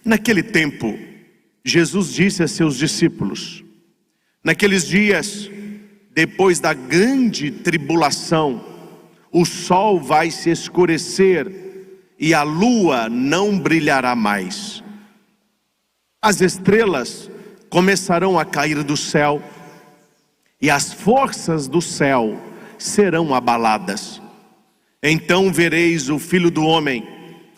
Naquele tempo, Jesus disse a seus discípulos: naqueles dias, depois da grande tribulação, o sol vai se escurecer e a lua não brilhará mais. As estrelas começarão a cair do céu e as forças do céu serão abaladas. Então vereis o Filho do Homem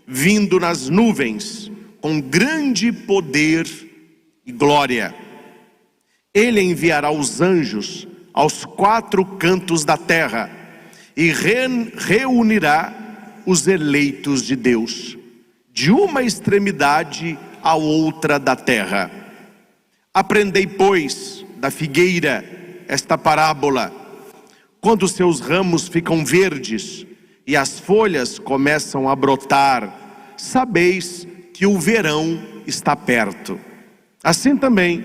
vindo nas nuvens com grande poder e glória. Ele enviará os anjos aos 4 cantos da terra e reunirá os eleitos de Deus, de uma extremidade à outra da terra. Aprendei, pois, da figueira esta parábola. Quando seus ramos ficam verdes e as folhas começam a brotar, sabeis que o verão está perto. Assim também,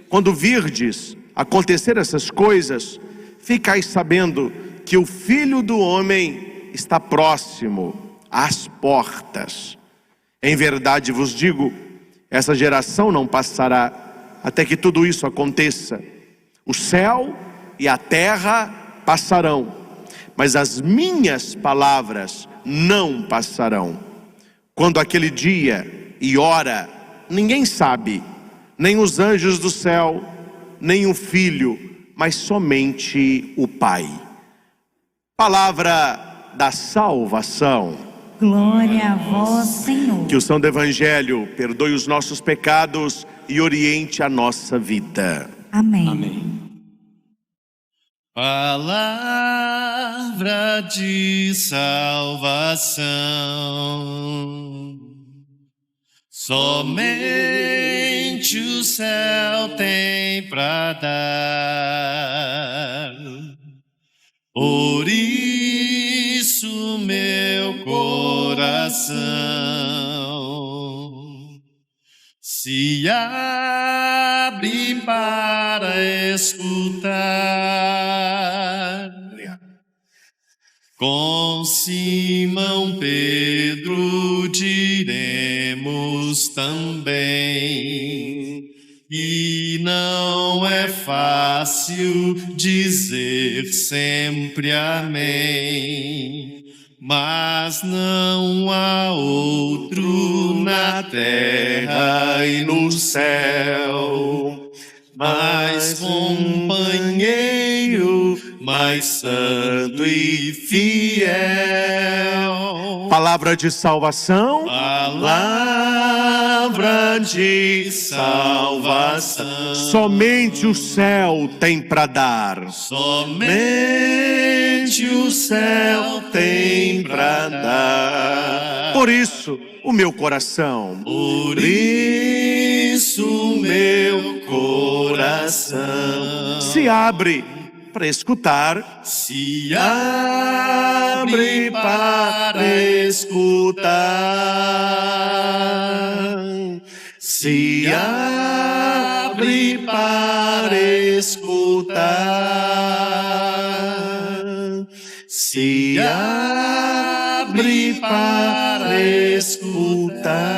quando virdes acontecer essas coisas, ficais sabendo que o Filho do Homem está próximo, às portas. Em verdade vos digo, essa geração não passará até que tudo isso aconteça. O céu e a terra passarão, mas as minhas palavras não passarão. Quando aquele dia e hora, ninguém sabe, nem os anjos do céu, nem o Filho, mas somente o Pai. Palavra da salvação. Glória a vós, Senhor. Que o Santo Evangelho perdoe os nossos pecados e oriente a nossa vida. Amém. Amém. Palavra de salvação, somente o céu tem pra dar. Por isso meu coração se abre para escutar. Com Simão Pedro diremos também, e não é fácil dizer sempre amém, mas não há outro na terra e no céu, mais companheiro, mais santo e fiel. Palavra de salvação. Palavra de salvação. Somente o céu tem para dar. Somente o céu tem pra dar. Por isso, o meu coração. Por isso meu coração Se abre para escutar. se abre para escutar. Se abre para escutar. Se abre para escutar.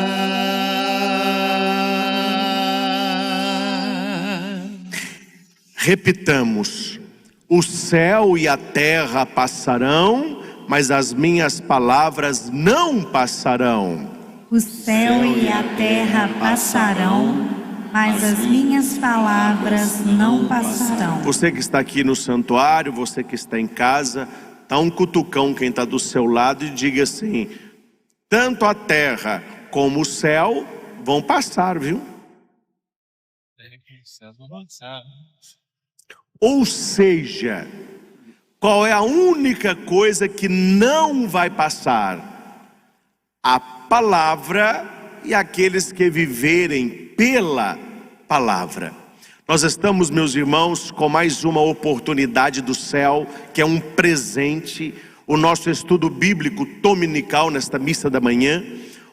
Repitamos: o céu e a terra passarão, mas as minhas palavras não passarão. O céu e a terra passarão, mas as minhas palavras não passarão. Você que está aqui no santuário, você que está em casa, dá um cutucão quem está do seu lado e diga assim: tanto a terra como o céu vão passar, viu? Ou seja, qual é a única coisa que não vai passar? A palavra e aqueles que viverem pela palavra. Nós estamos, meus irmãos, com mais uma oportunidade do céu, que é um presente, o nosso estudo bíblico dominical nesta missa da manhã,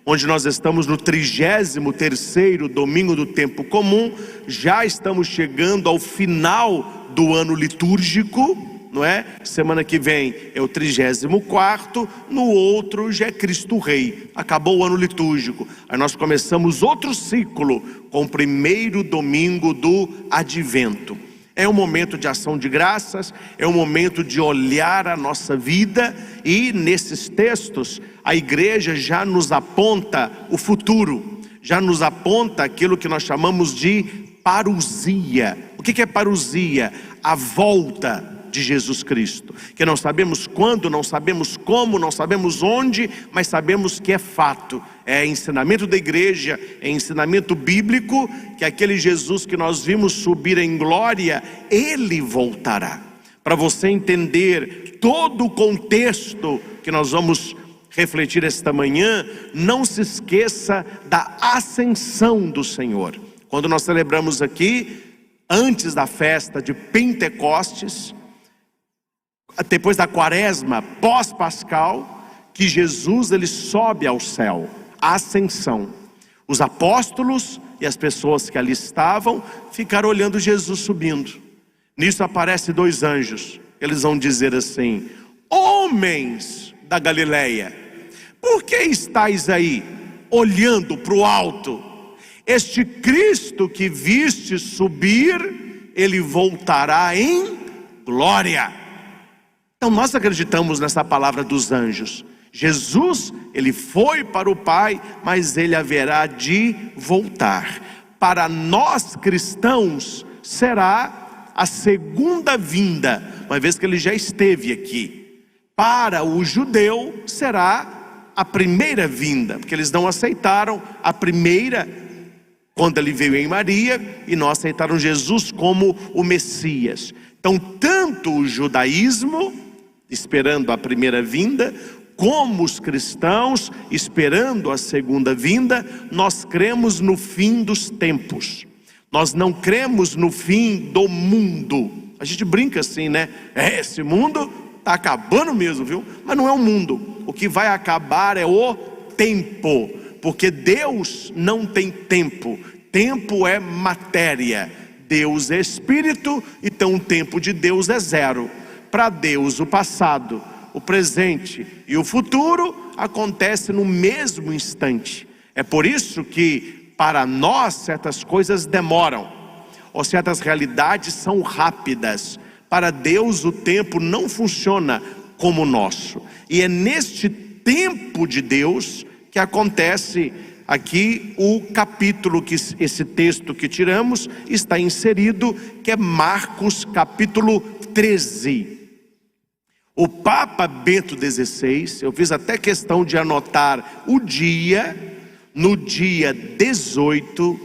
onde nós estamos no 33º domingo do tempo comum. Já estamos chegando ao final do ano litúrgico não é? Semana que vem é o 34º, no outro já é Cristo Rei. Acabou o ano litúrgico. Aí nós começamos outro ciclo com o primeiro domingo do Advento. É um momento de ação de graças, é um momento de olhar a nossa vida, e nesses textos a igreja já nos aponta o futuro, já nos aponta aquilo que nós chamamos de parousia. O que é parousia? A volta de Jesus Cristo, que não sabemos quando, não sabemos como, não sabemos onde, mas sabemos que é fato, é ensinamento da igreja, é ensinamento bíblico, que aquele Jesus que nós vimos subir em glória, Ele voltará. Para você entender todo o contexto que nós vamos refletir esta manhã, não se esqueça da ascensão do Senhor. Quando nós celebramos aqui, antes da festa de Pentecostes, depois da quaresma pós-pascal, que Jesus ele sobe ao céu, a ascensão. Os apóstolos e as pessoas que ali estavam ficaram olhando Jesus subindo. Nisso aparecem dois anjos. Eles vão dizer assim: homens da Galileia, por que estáis aí olhando para o alto? Este Cristo que viste subir, Ele voltará em glória. Então nós acreditamos nessa palavra dos anjos. Jesus, Ele foi para o Pai, mas Ele haverá de voltar. Para nós cristãos será a segunda vinda, uma vez que Ele já esteve aqui. Para o judeu será a primeira vinda, porque eles não aceitaram a primeira, quando Ele veio em Maria, e não aceitaram Jesus como o Messias. Então tanto o judaísmo, esperando a primeira vinda, como os cristãos, esperando a segunda vinda, nós cremos no fim dos tempos. Nós não cremos no fim do mundo. A gente brinca assim, né? Esse mundo está acabando mesmo, viu? Mas não é o mundo. O que vai acabar é o tempo. Porque Deus não tem tempo. Tempo é matéria. Deus é espírito, então o tempo de Deus é zero. Para Deus o passado, o presente e o futuro acontece no mesmo instante. É por isso que para nós certas coisas demoram, ou certas realidades são rápidas. Para Deus o tempo não funciona como o nosso. E é neste tempo de Deus que acontece aqui o capítulo, que esse texto que tiramos está inserido, que é Marcos capítulo 13. O Papa Bento XVI, eu fiz até questão de anotar o dia, no dia 18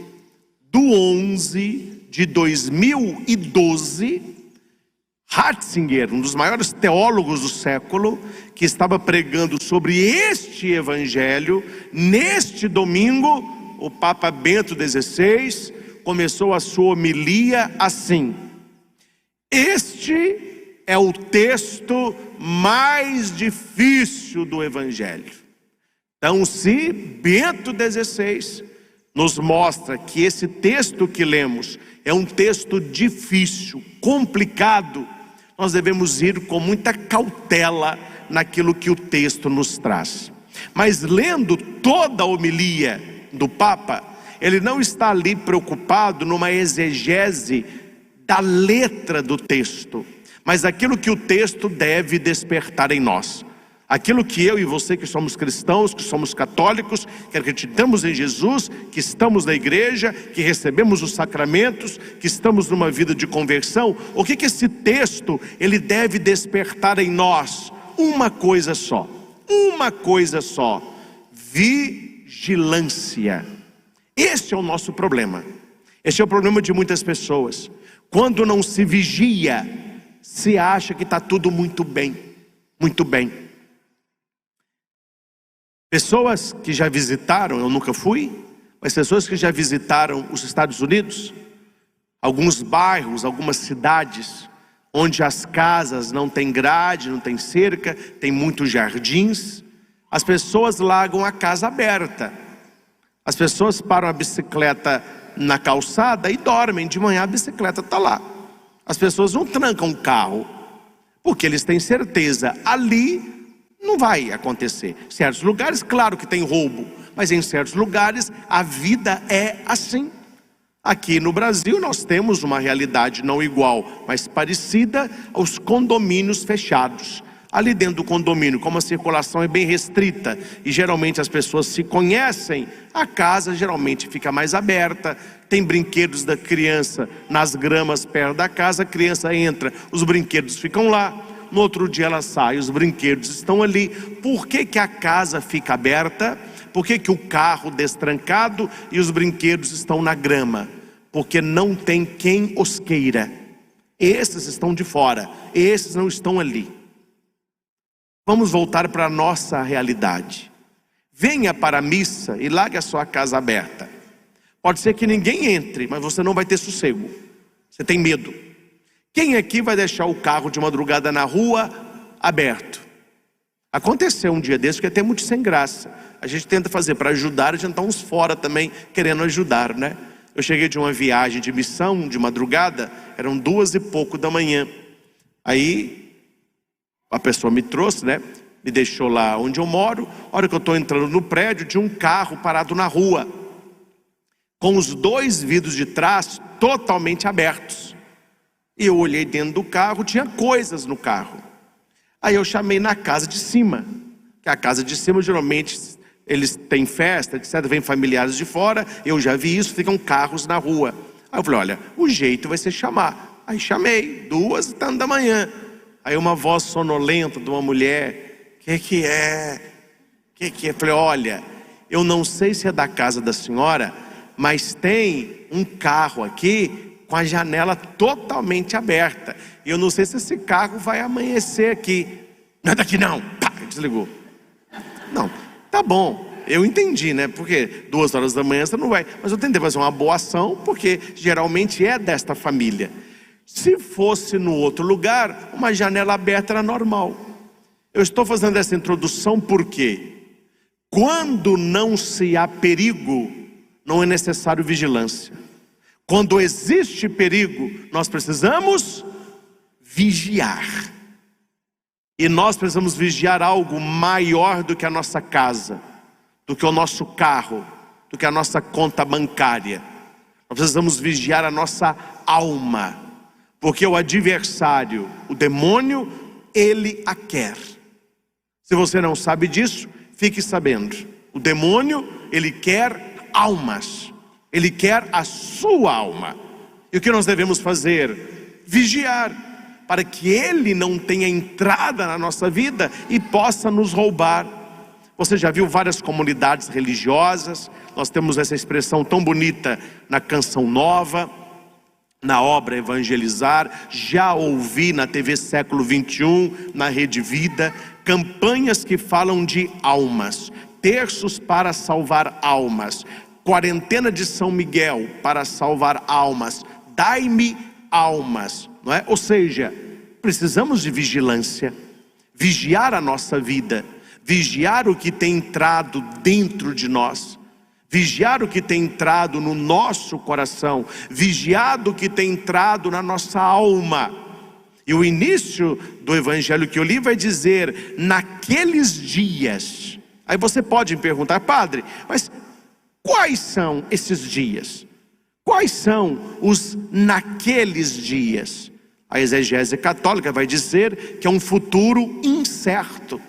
do 11 de 2012, Ratzinger, um dos maiores teólogos do século, que estava pregando sobre este evangelho, neste domingo, o Papa Bento XVI começou a sua homilia assim: este é o texto mais difícil do Evangelho. Então, se Bento XVI nos mostra que esse texto que lemos é um texto difícil, complicado, nós devemos ir com muita cautela naquilo que o texto nos traz. Mas lendo toda a homilia do Papa, ele não está ali preocupado numa exegese da letra do texto, mas aquilo que o texto deve despertar em nós. Aquilo que eu e você que somos cristãos, que somos católicos, que acreditamos em Jesus, que estamos na igreja, que recebemos os sacramentos, que estamos numa vida de conversão, o que esse texto ele deve despertar em nós? Uma coisa só, vigilância. Este é o nosso problema. Este é o problema de muitas pessoas. Quando não se vigia, se acha que está tudo muito bem, muito bem. Pessoas que já visitaram, eu nunca fui, mas pessoas que já visitaram os Estados Unidos, alguns bairros, algumas cidades, onde as casas não têm grade, não tem cerca, tem muitos jardins, as pessoas largam a casa aberta. As pessoas param a bicicleta na calçada e dormem, de manhã a bicicleta está lá. As pessoas não trancam o carro, porque eles têm certeza, ali não vai acontecer. Em certos lugares, claro que tem roubo, mas em certos lugares a vida é assim. Aqui no Brasil nós temos uma realidade não igual, mas parecida aos condomínios fechados. Ali dentro do condomínio, como a circulação é bem restrita e geralmente as pessoas se conhecem, a casa geralmente fica mais aberta, tem brinquedos da criança nas gramas perto da casa, a criança entra, os brinquedos ficam lá, no outro dia ela sai, os brinquedos estão ali. Por que que a casa fica aberta? Por que que o carro destrancado e os brinquedos estão na grama? Porque não tem quem os queira. Esses estão de fora, esses não estão ali. Vamos voltar para a nossa realidade. Venha para a missa e largue a sua casa aberta. Pode ser que ninguém entre, mas você não vai ter sossego. Você tem medo. Quem aqui vai deixar o carro de madrugada na rua aberto? Aconteceu um dia desse que é até muito sem graça. A gente tenta fazer para ajudar, a gente está uns fora também querendo ajudar, né? Eu cheguei de uma viagem de missão de madrugada, eram 2 e pouco da manhã. Aí a pessoa me trouxe, né? Me deixou lá onde eu moro. A hora que eu estou entrando no prédio, tinha um carro parado na rua, com os 2 vidros de trás totalmente abertos. E eu olhei dentro do carro, tinha coisas no carro. Aí eu chamei na casa de cima, que a casa de cima geralmente eles têm festa, etc, vem familiares de fora, eu já vi isso, ficam carros na rua. Aí eu falei, olha, o jeito vai ser chamar. Aí chamei, 2 da manhã. Aí uma voz sonolenta de uma mulher, que é? Eu falei, olha, eu não sei se é da casa da senhora, mas tem um carro aqui com a janela totalmente aberta. E eu não sei se esse carro vai amanhecer aqui. Não é daqui não. Pá, desligou. Não, tá bom, eu entendi, né? Porque 2 horas da manhã você não vai. Mas eu tentei fazer uma boa ação, porque geralmente é desta família. Se fosse no outro lugar, uma janela aberta era normal. Eu estou fazendo essa introdução porque quando não se há perigo, não é necessário vigilância. Quando existe perigo, nós precisamos vigiar. E nós precisamos vigiar algo maior do que a nossa casa, do que o nosso carro, do que a nossa conta bancária. Nós precisamos vigiar a nossa alma. Porque o adversário, o demônio, ele a quer. Se você não sabe disso, fique sabendo. O demônio, ele quer almas. Ele quer a sua alma. E o que nós devemos fazer? Vigiar, para que ele não tenha entrada na nossa vida e possa nos roubar. Você já viu várias comunidades religiosas? Nós temos essa expressão tão bonita na Canção Nova, na obra Evangelizar. Já ouvi na TV Século 21, na Rede Vida, campanhas que falam de almas, terços para salvar almas, quarentena de São Miguel para salvar almas, dai-me almas, não é? Ou seja, precisamos de vigilância, vigiar a nossa vida, vigiar o que tem entrado dentro de nós, vigiar o que tem entrado no nosso coração, vigiar o que tem entrado na nossa alma. E o início do evangelho que eu li vai dizer, naqueles dias. Aí você pode me perguntar, padre, mas quais são esses dias? Quais são os naqueles dias? A exegese católica vai dizer que é um futuro incerto.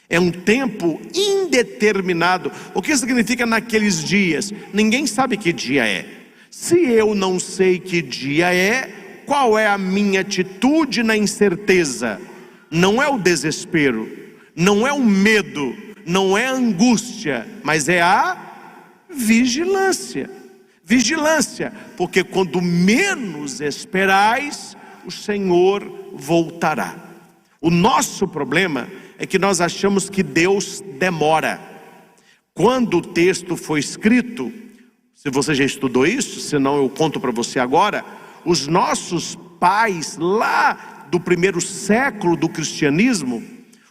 É um tempo indeterminado. O que significa naqueles dias? Ninguém sabe que dia é. Se eu não sei que dia é, qual é a minha atitude na incerteza? Não é o desespero, não é o medo, não é a angústia, mas é a vigilância. Vigilância, porque quando menos esperais, o Senhor voltará. O nosso problema é que nós achamos que Deus demora. Quando o texto foi escrito, se você já estudou isso, senão eu conto para você agora, os nossos pais lá do primeiro século do cristianismo,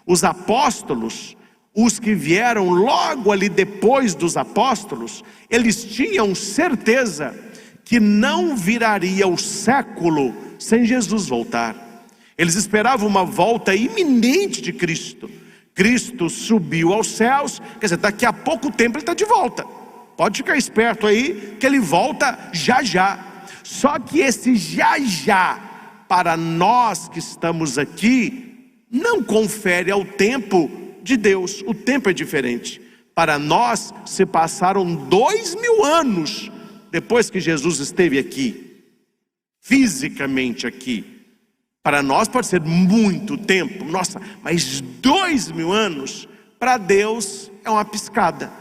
os apóstolos, os que vieram logo ali depois dos apóstolos, eles tinham certeza que não viraria o século sem Jesus voltar. Eles esperavam uma volta iminente de Cristo. Cristo subiu aos céus, quer dizer, daqui a pouco tempo ele está de volta. Pode ficar esperto aí, que ele volta já já. Só que esse já já, para nós que estamos aqui, não confere ao tempo de Deus. O tempo é diferente. Para nós se passaram 2000 anos depois que Jesus esteve aqui, fisicamente aqui. Para nós pode ser muito tempo, nossa, mas 2000 anos, para Deus é uma piscada,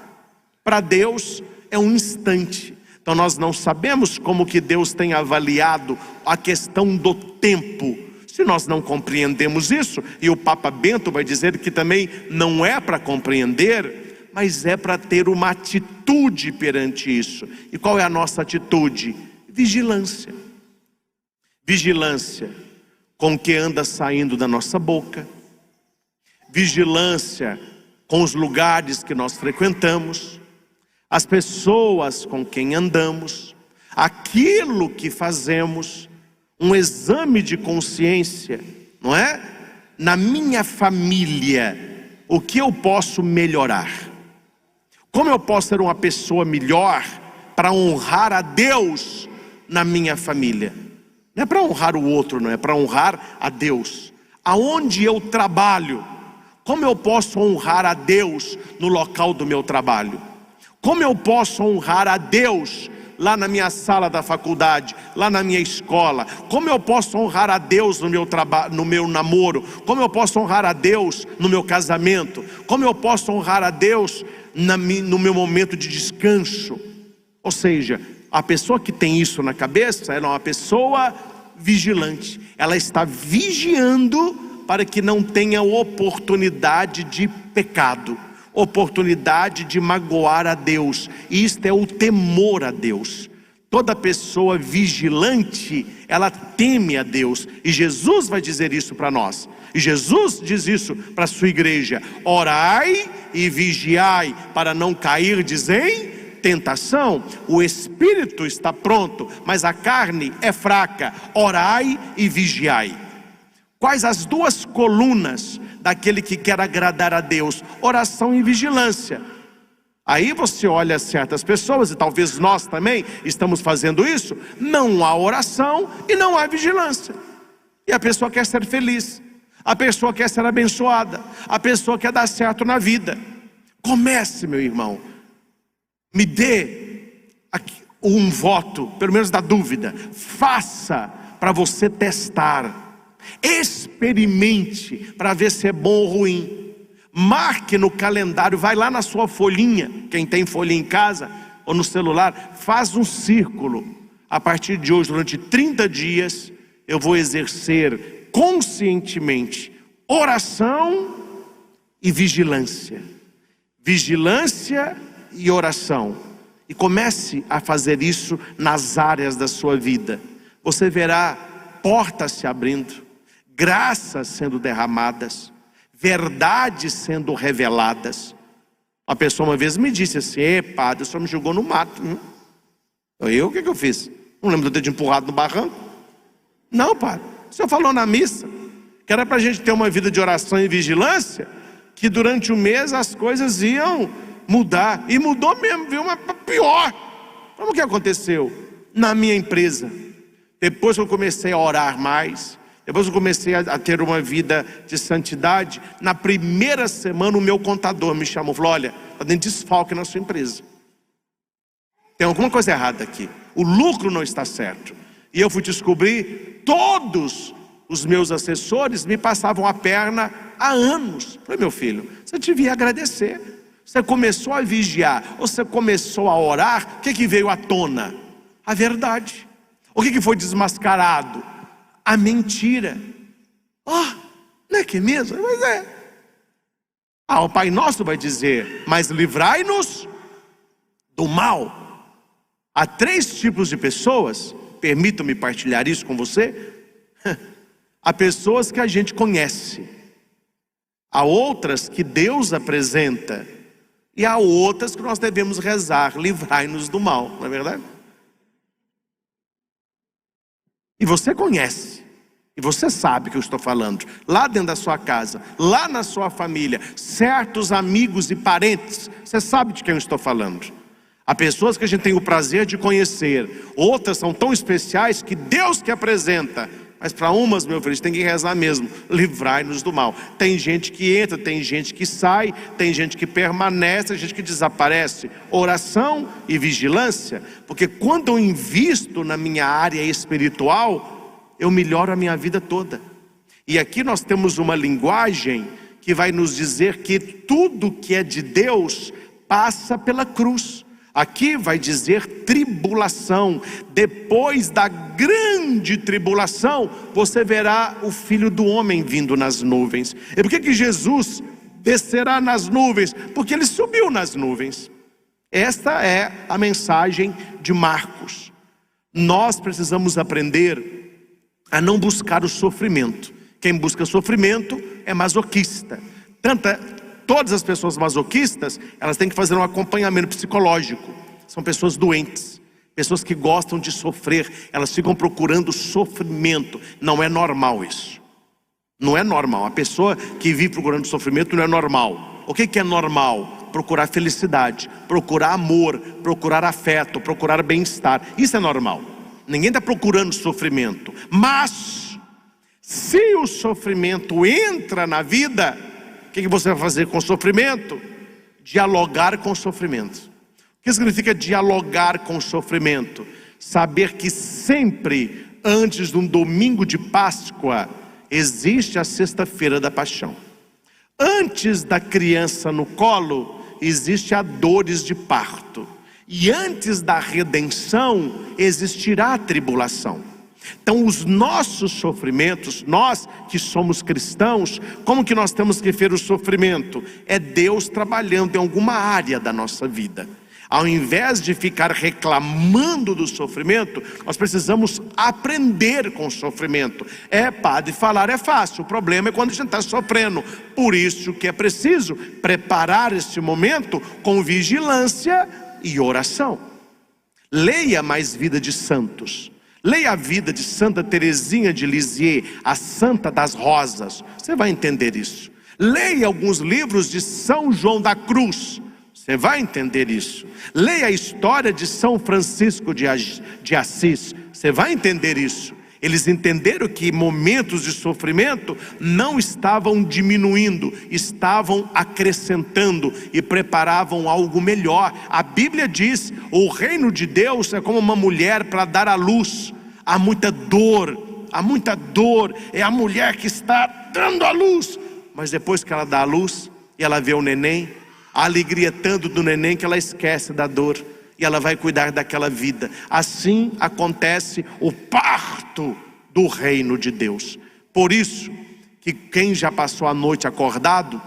para Deus é um instante. Então nós não sabemos como que Deus tem avaliado a questão do tempo. Se nós não compreendemos isso, e o Papa Bento vai dizer que também não é para compreender, mas é para ter uma atitude perante isso. E qual é a nossa atitude? Vigilância. Vigilância com o que anda saindo da nossa boca, vigilância com os lugares que nós frequentamos, as pessoas com quem andamos, aquilo que fazemos, um exame de consciência, não é? Na minha família, o que eu posso melhorar? Como eu posso ser uma pessoa melhor para honrar a Deus na minha família? Não é para honrar o outro, não é para honrar a Deus. Aonde eu trabalho, como eu posso honrar a Deus no local do meu trabalho? Como eu posso honrar a Deus lá na minha sala da faculdade, lá na minha escola? Como eu posso honrar a Deus no meu trabalho, no meu namoro? Como eu posso honrar a Deus no meu casamento? Como eu posso honrar a Deus no meu momento de descanso? Ou seja, a pessoa que tem isso na cabeça, ela é uma pessoa vigilante. Ela está vigiando para que não tenha oportunidade de pecado, oportunidade de magoar a Deus. E isto é o temor a Deus. Toda pessoa vigilante, ela teme a Deus. E Jesus vai dizer isso para nós. E Jesus diz isso para a sua igreja: orai e vigiai para não cairdes em tentação. O espírito está pronto, mas a carne é fraca. Orai e vigiai. Quais as duas colunas daquele que quer agradar a Deus? Oração e vigilância. Aí você olha certas pessoas, e talvez nós também estamos fazendo isso, não há oração e não há vigilância. E a pessoa quer ser feliz, a pessoa quer ser abençoada, a pessoa quer dar certo na vida. Comece, meu irmão. Me dê um voto, pelo menos da dúvida. Faça para você testar. Experimente para ver se é bom ou ruim. Marque no calendário, vai lá na sua folhinha, quem tem folha em casa ou no celular, faz um círculo. A partir de hoje, durante 30 dias, eu vou exercer conscientemente oração e vigilância. Vigilância e oração. E comece a fazer isso nas áreas da sua vida. Você verá portas se abrindo, graças sendo derramadas, verdades sendo reveladas. Uma pessoa uma vez me disse assim: padre, o senhor me jogou no mato. O que eu fiz? Não lembro de eu ter te empurrado no barranco. Não, padre, o senhor falou na missa que era para a gente ter uma vida de oração e vigilância, que durante o mês as coisas iam mudar. E mudou mesmo, viu? Mas pior. Como que aconteceu? Na minha empresa, depois que eu comecei a orar mais, depois que eu comecei a ter uma vida de santidade, na primeira semana o meu contador me chamou e falou: olha, está dando desfalque na sua empresa, tem alguma coisa errada aqui, o lucro não está certo. E eu fui descobrir, todos os meus assessores me passavam a perna há anos. Eu falei: meu filho, você devia agradecer. Você começou a vigiar, você começou a orar, o que veio à tona? A verdade. O que foi desmascarado? A mentira. Não é que mesmo? Mas é. O Pai Nosso vai dizer: mas livrai-nos do mal. Há 3 tipos de pessoas, permitam-me partilhar isso com você. Há pessoas que a gente conhece, há outras que Deus apresenta, e há outras que nós devemos rezar: livrai-nos do mal, não é verdade? E você conhece, E você sabe que eu estou falando. Lá dentro da sua casa, lá na sua família, certos amigos e parentes, você sabe de quem eu estou falando. Há pessoas que a gente tem o prazer de conhecer, outras são tão especiais que Deus que apresenta. Mas para umas, meu filho, a gente tem que rezar mesmo, livrai-nos do mal. Tem gente que entra, tem gente que sai, tem gente que permanece, tem gente que desaparece. Oração e vigilância, porque quando eu invisto na minha área espiritual, eu melhoro a minha vida toda. E aqui nós temos uma linguagem que vai nos dizer que tudo que é de Deus passa pela cruz. Aqui vai dizer tribulação. Depois da grande tribulação, você verá o Filho do Homem vindo nas nuvens. E por que Jesus descerá nas nuvens? Porque ele subiu nas nuvens. Esta é a mensagem de Marcos. Nós precisamos aprender a não buscar o sofrimento. Quem busca sofrimento é masoquista. Todas as pessoas masoquistas, elas têm que fazer um acompanhamento psicológico. São pessoas doentes, pessoas que gostam de sofrer. Elas ficam procurando sofrimento. Não é normal isso. Não é normal. A pessoa que vive procurando sofrimento não é normal. O que é normal? Procurar felicidade, procurar amor, procurar afeto, procurar bem-estar. Isso é normal. Ninguém está procurando sofrimento. Mas, se o sofrimento entra na vida, o que você vai fazer com o sofrimento? Dialogar com o sofrimento. O que significa dialogar com o sofrimento? Saber que sempre, antes de um domingo de Páscoa, existe a sexta-feira da paixão. Antes da criança no colo, existe a dores de parto. E antes da redenção, existirá a tribulação. Então os nossos sofrimentos, nós que somos cristãos, como que nós temos que ver o sofrimento? É Deus trabalhando em alguma área da nossa vida. Ao invés de ficar reclamando do sofrimento, nós precisamos aprender com o sofrimento. Padre, falar é fácil, o problema é quando a gente está sofrendo. Por isso que é preciso preparar este momento com vigilância e oração. Leia mais vida de santos. Leia a vida de Santa Teresinha de Lisieux, a Santa das Rosas. Você vai entender isso. Leia alguns livros de São João da Cruz. Você vai entender isso. Leia a história de São Francisco de Assis. Você vai entender isso. Eles entenderam que momentos de sofrimento não estavam diminuindo, estavam acrescentando e preparavam algo melhor. A Bíblia diz: o reino de Deus é como uma mulher para dar à luz. Há muita dor, é a mulher que está dando à luz. Mas depois que ela dá à luz e ela vê o neném, a alegria é tanto do neném que ela esquece da dor. E ela vai cuidar daquela vida. Assim acontece o parto do reino de Deus. Por isso que quem já passou a noite acordado,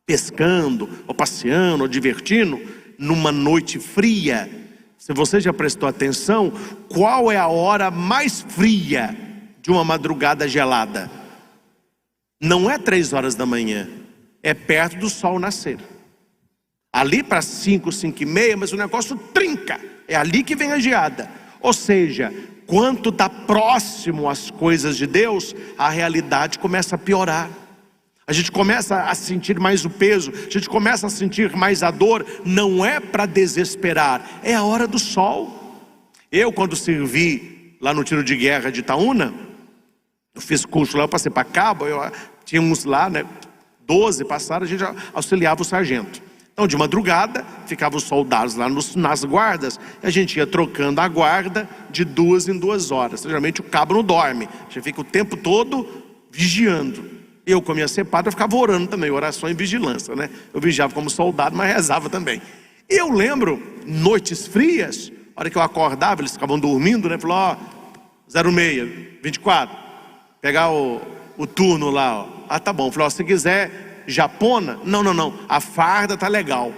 pescando, ou passeando, ou divertindo, numa noite fria, se você já prestou atenção, qual é a hora mais fria de uma madrugada gelada? Não é 3 horas da manhã, é perto do sol nascer. Ali para 5, 5 e meia, mas o negócio trinca. É ali que vem a geada. Ou seja, quanto está próximo às coisas de Deus, a realidade começa a piorar. A gente começa a sentir mais o peso, a gente começa a sentir mais a dor. Não é para desesperar, é a hora do sol. Eu, quando servi lá no tiro de guerra de Itaúna, eu fiz curso lá, eu passei para cabo, tinha uns lá, 12 passaram, a gente auxiliava o sargento. Então de madrugada, ficavam os soldados lá nas guardas, e a gente ia trocando a guarda de 2 em 2 horas. Geralmente o cabo não dorme, a gente fica o tempo todo vigiando. Eu, como ia ser padre, eu ficava orando também, oração e vigilância, Eu vigiava como soldado, mas rezava também. E eu lembro, noites frias, a hora que eu acordava, eles ficavam dormindo, Falou, 06, 24, pegar o turno lá, tá bom. Falou, se quiser japona, não, a farda tá legal,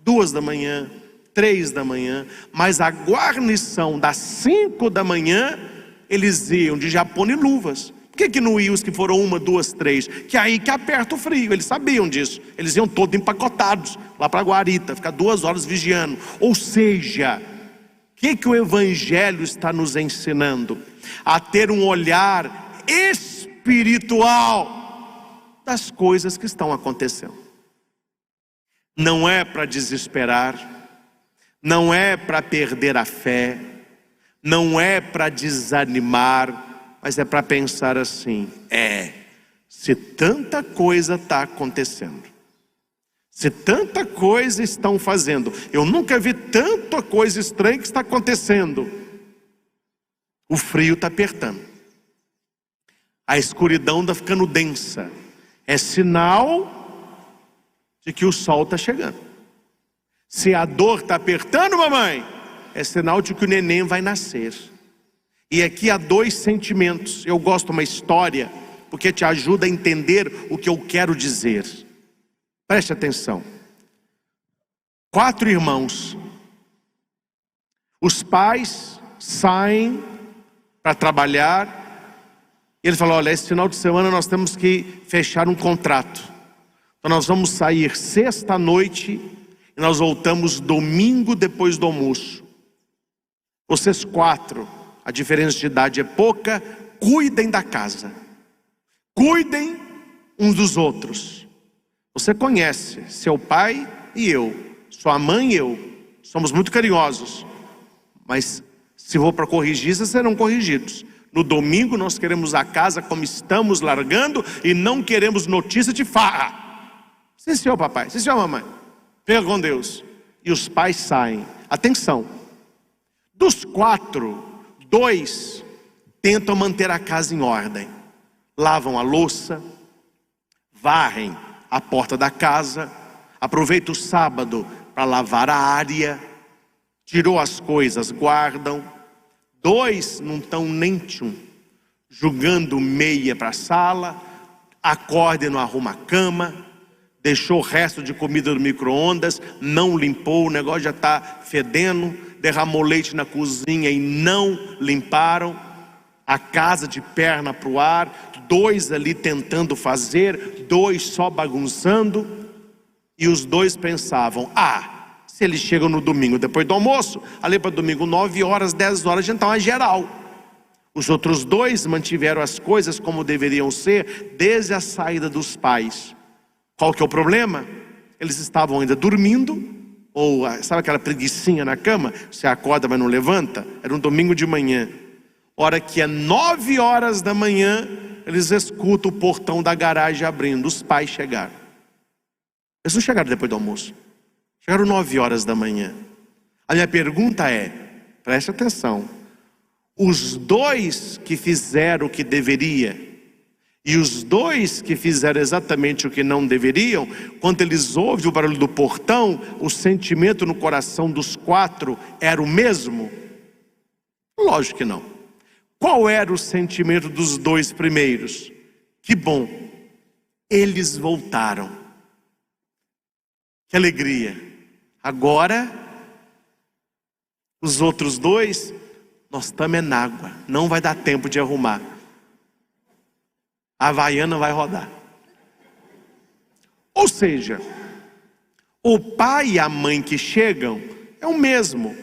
2 da manhã, 3 da manhã, mas a guarnição das 5 da manhã, eles iam de japona e luvas. Por que não iam os que foram 1, 2, 3? Que aí que aperta o frio, eles sabiam disso. Eles iam todos empacotados lá para a guarita, ficar 2 horas vigiando. Ou seja, o que o Evangelho está nos ensinando? A ter um olhar espiritual das coisas que estão acontecendo. Não é para desesperar, não é para perder a fé, não é para desanimar, mas é para pensar assim: se tanta coisa está acontecendo, se tanta coisa estão fazendo, eu nunca vi tanta coisa estranha que está acontecendo. O frio está apertando, a escuridão está ficando densa, é sinal de que o sol está chegando. Se a dor está apertando, mamãe, é sinal de que o neném vai nascer. E aqui há dois sentimentos. Eu gosto de uma história, porque te ajuda a entender o que eu quero dizer. Preste atenção. 4 irmãos. Os pais saem para trabalhar. E ele falou: olha, esse final de semana nós temos que fechar um contrato. Então nós vamos sair sexta-noite e nós voltamos domingo depois do almoço. Vocês 4, a diferença de idade é pouca, cuidem da casa, cuidem uns dos outros. Você conhece seu pai e eu, sua mãe e eu, somos muito carinhosos, mas se for para corrigir, vocês serão corrigidos. No domingo nós queremos a casa como estamos largando e não queremos notícia de farra. Sim senhor papai, sim senhor mamãe, pega com Deus. E os pais saem. Atenção, dos 4, 2 tentam manter a casa em ordem, lavam a louça, varrem a porta da casa, aproveita o sábado para lavar a área, tirou as coisas, guardam. 2 não estão nem tchum, jogando meia para a sala, acorda e não arruma a cama, deixou o resto de comida no micro-ondas, não limpou, o negócio já está fedendo, derramou leite na cozinha e não limparam, a casa de perna para o ar, 2 ali tentando fazer, 2 só bagunçando. E os 2 pensavam: se eles chegam no domingo depois do almoço, ali para domingo 9 horas, 10 horas, a gente está uma geral. Os outros 2 mantiveram as coisas como deveriam ser desde a saída dos pais. Qual que é o problema? Eles estavam ainda dormindo, ou sabe aquela preguicinha na cama? Você acorda mas não levanta? Era um domingo de manhã. Hora que é 9 horas da manhã, eles escutam o portão da garagem abrindo. Os pais chegaram. Eles não chegaram depois do almoço, chegaram 9 horas da manhã. A minha pergunta é, preste atenção: os 2 que fizeram o que deveria e os 2 que fizeram exatamente o que não deveriam, quando eles ouvem o barulho do portão, o sentimento no coração dos 4 era o mesmo? Lógico que não. Qual era o sentimento dos 2 primeiros? Que bom, eles voltaram. Que alegria. Agora, os outros 2, nós estamos na água, não vai dar tempo de arrumar. A Havaiana vai rodar. Ou seja, o pai e a mãe que chegam é o mesmo.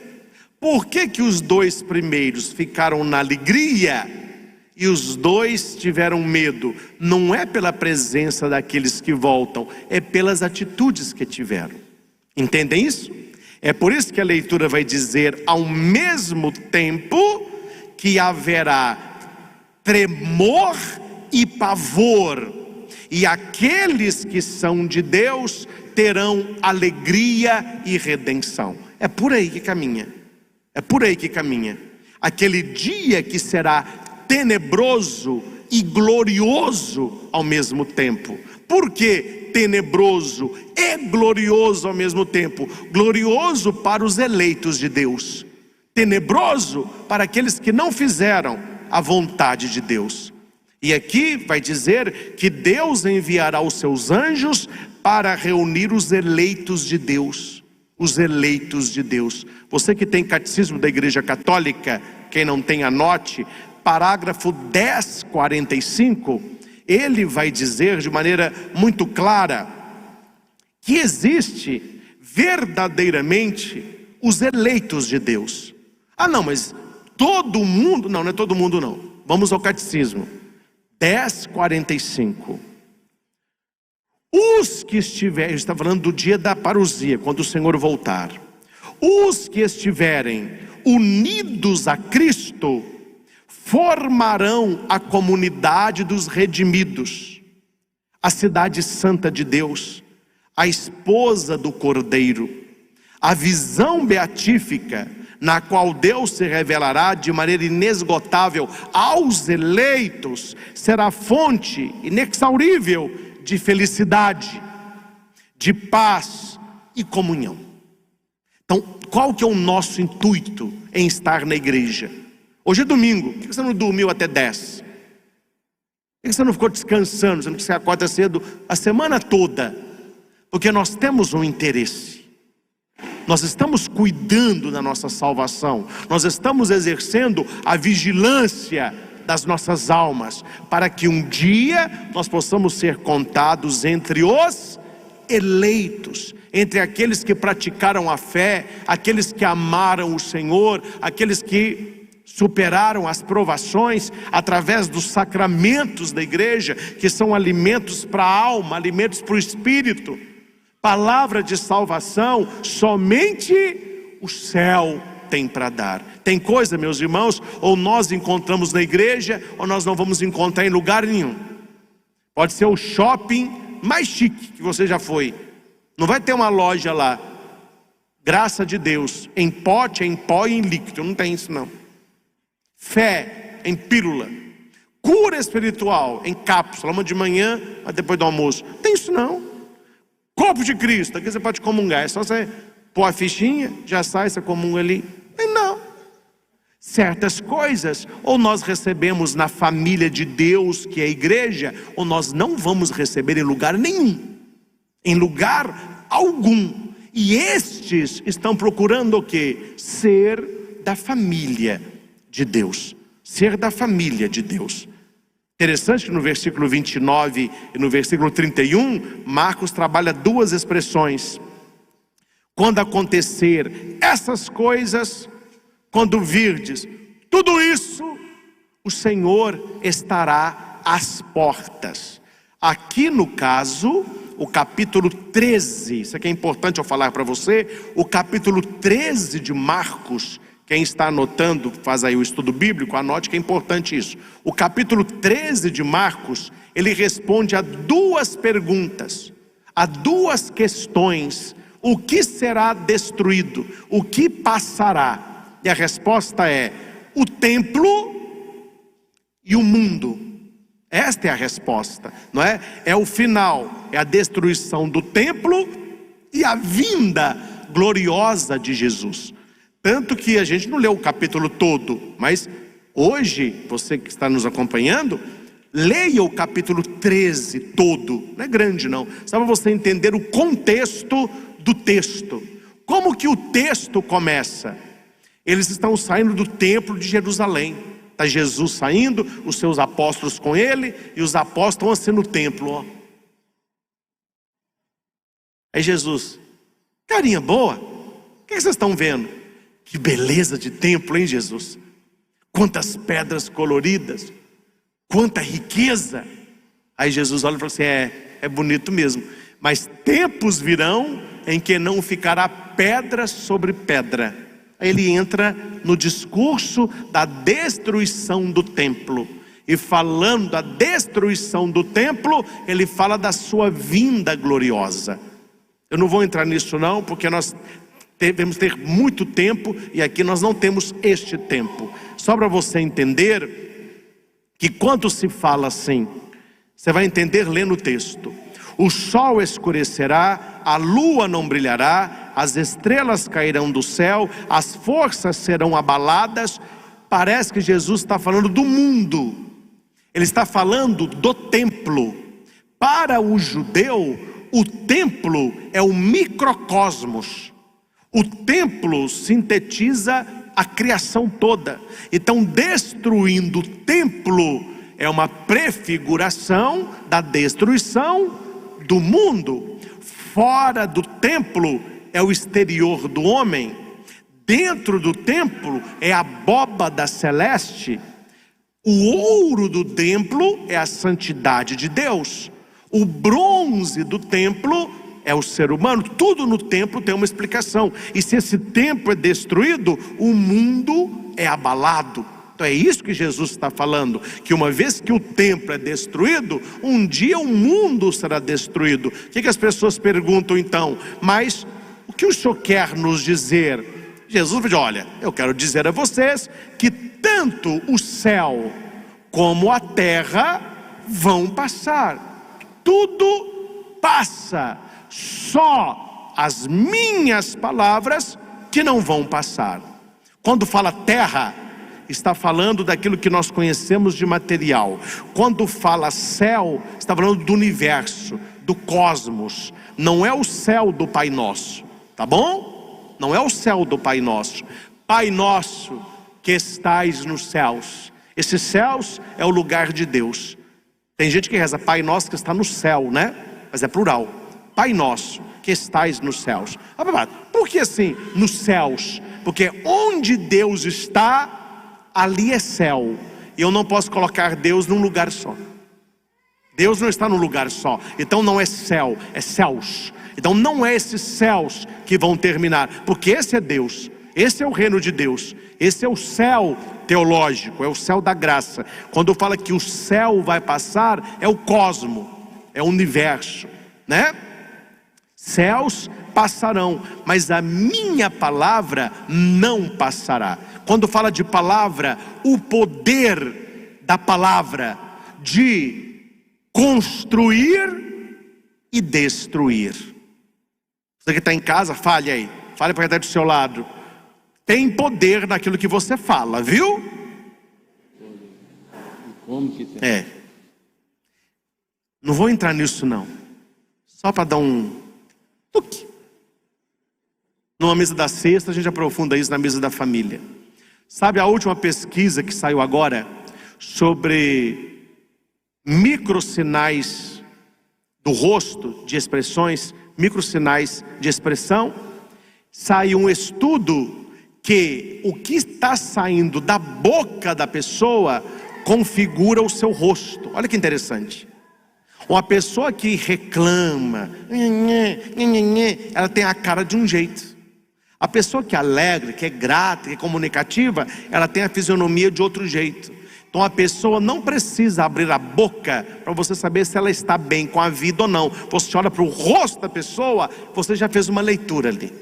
Por que que os 2 primeiros ficaram na alegria e os 2 tiveram medo? Não é pela presença daqueles que voltam, é pelas atitudes que tiveram. Entendem isso? É por isso que a leitura vai dizer: ao mesmo tempo que haverá tremor e pavor, e aqueles que são de Deus terão alegria e redenção. É por aí que caminha. É por aí que caminha. Aquele dia que será tenebroso e glorioso ao mesmo tempo. Por que tenebroso e glorioso ao mesmo tempo? Glorioso para os eleitos de Deus, tenebroso para aqueles que não fizeram a vontade de Deus. E aqui vai dizer que Deus enviará os seus anjos para reunir os eleitos de Deus. Os eleitos de Deus. Você que tem catecismo da Igreja Católica, quem não tem, anote, parágrafo 1045, ele vai dizer de maneira muito clara que existe verdadeiramente os eleitos de Deus. Não, mas todo mundo, não é todo mundo não. Vamos ao catecismo. 10:45. Os que estiverem, está falando do dia da parousia, quando o Senhor voltar. Os que estiverem unidos a Cristo formarão a comunidade dos redimidos, a cidade santa de Deus, a esposa do Cordeiro, a visão beatífica, na qual Deus se revelará de maneira inesgotável aos eleitos, será fonte inexaurível de felicidade, de paz e comunhão. Então, qual que é o nosso intuito em estar na igreja? Hoje é domingo, por que você não dormiu até 10? Por que você não ficou descansando, sendo que você acorda cedo a semana toda? Porque nós temos um interesse. Nós estamos cuidando da nossa salvação. Nós estamos exercendo a vigilância das nossas almas, para que um dia nós possamos ser contados entre os eleitos, entre aqueles que praticaram a fé, aqueles que amaram o Senhor, aqueles que superaram as provações através dos sacramentos da igreja, que são alimentos para a alma, alimentos para o espírito. Palavra de salvação, somente o céu tem para dar. Tem coisa, meus irmãos, ou nós encontramos na igreja, ou nós não vamos encontrar em lugar nenhum. Pode ser o shopping mais chique que você já foi. Não vai ter uma loja lá, graça de Deus, em pote, em pó e em líquido. Não tem isso não. Fé em pílula. Cura espiritual em cápsula, uma de manhã, mas depois do almoço. Não tem isso não. Corpo de Cristo, aqui você pode comungar. É só você pôr a fichinha, já sai, você comunga ali. Não. Certas coisas, ou nós recebemos na família de Deus, que é a igreja, ou nós não vamos receber em lugar nenhum. Em lugar algum. E estes estão procurando o quê? Ser da família de Deus. Ser da família de Deus. Interessante que no versículo 29 e no versículo 31, Marcos trabalha duas expressões. Quando acontecer essas coisas, quando virdes tudo isso, o Senhor estará às portas. Aqui no caso, o capítulo 13, isso aqui é importante eu falar para você, o capítulo 13 de Marcos, quem está anotando, faz aí o estudo bíblico, anote que é importante isso. O capítulo 13 de Marcos, ele responde a duas perguntas, a duas questões. O que será destruído? O que passará? E a resposta é: o templo e o mundo. Esta é a resposta, não é? É o final, é a destruição do templo e a vinda gloriosa de Jesus. Tanto que a gente não leu o capítulo todo, mas hoje, você que está nos acompanhando, leia o capítulo 13 todo. Não é grande não, só para você entender o contexto do texto. Como que o texto começa? Eles estão saindo do templo de Jerusalém. Está Jesus saindo, os seus apóstolos com ele, e os apóstolos estão assim no templo, ó. Aí Jesus: carinha boa, o que vocês estão vendo? Que beleza de templo, hein, Jesus? Quantas pedras coloridas, quanta riqueza. Aí Jesus olha e fala assim: é bonito mesmo, mas tempos virão em que não ficará pedra sobre pedra. Aí ele entra no discurso da destruição do templo. E falando da destruição do templo, ele fala da sua vinda gloriosa. Eu não vou entrar nisso não, porque nós devemos ter muito tempo, e aqui nós não temos este tempo. Só para você entender que quando se fala assim, você vai entender lendo o texto. O sol escurecerá, a lua não brilhará, as estrelas cairão do céu, as forças serão abaladas. Parece que Jesus está falando do mundo. Ele está falando do templo. Para o judeu, o templo é o microcosmos. O templo sintetiza a criação toda. Então, destruindo o templo é uma prefiguração da destruição do mundo. Fora do templo é o exterior do homem. Dentro do templo é a abóbada celeste. O ouro do templo é a santidade de Deus. O bronze do templo é o ser humano. Tudo no templo tem uma explicação. E se esse templo é destruído, o mundo é abalado. Então é isso que Jesus está falando, que uma vez que o templo é destruído, um dia o mundo será destruído. O que as pessoas perguntam então? Mas o que o Senhor quer nos dizer? Jesus diz: olha, eu quero dizer a vocês que tanto o céu como a terra vão passar. Tudo passa, só as minhas palavras que não vão passar. Quando fala terra, está falando daquilo que nós conhecemos de material. Quando fala céu, está falando do universo, do cosmos. Não é o céu do Pai Nosso, tá bom? Não é o céu do Pai Nosso. Pai Nosso que estais nos céus. Esses céus é o lugar de Deus. Tem gente que reza Pai Nosso que está no céu, né? Mas é plural. Pai Nosso que estais nos céus. Por que assim, nos céus? Porque onde Deus está, ali é céu. E eu não posso colocar Deus num lugar só. Deus não está num lugar só. Então não é céu, é céus. Então não é esses céus que vão terminar, porque esse é Deus, esse é o reino de Deus, esse é o céu teológico, é o céu da graça. Quando fala que o céu vai passar, é o cosmo, é o universo, né? Céus passarão, mas a minha palavra não passará. Quando fala de palavra, o poder da palavra de construir e destruir. Você que está em casa, fale aí. Fale para quem está do seu lado. Tem poder naquilo que você fala, viu? Como que tem? Não vou entrar nisso não. Só para dar um toque. Numa mesa da sexta, a gente aprofunda isso na mesa da família. Sabe a última pesquisa que saiu agora sobre microsinais do rosto, de expressões, microsinais de expressão? Saiu um estudo que o que está saindo da boca da pessoa configura o seu rosto. Olha que interessante. Uma pessoa que reclama, ela tem a cara de um jeito. A pessoa que é alegre, que é grata, que é comunicativa, ela tem a fisionomia de outro jeito. Então a pessoa não precisa abrir a boca para você saber se ela está bem com a vida ou não. Você olha para o rosto da pessoa, você já fez uma leitura ali.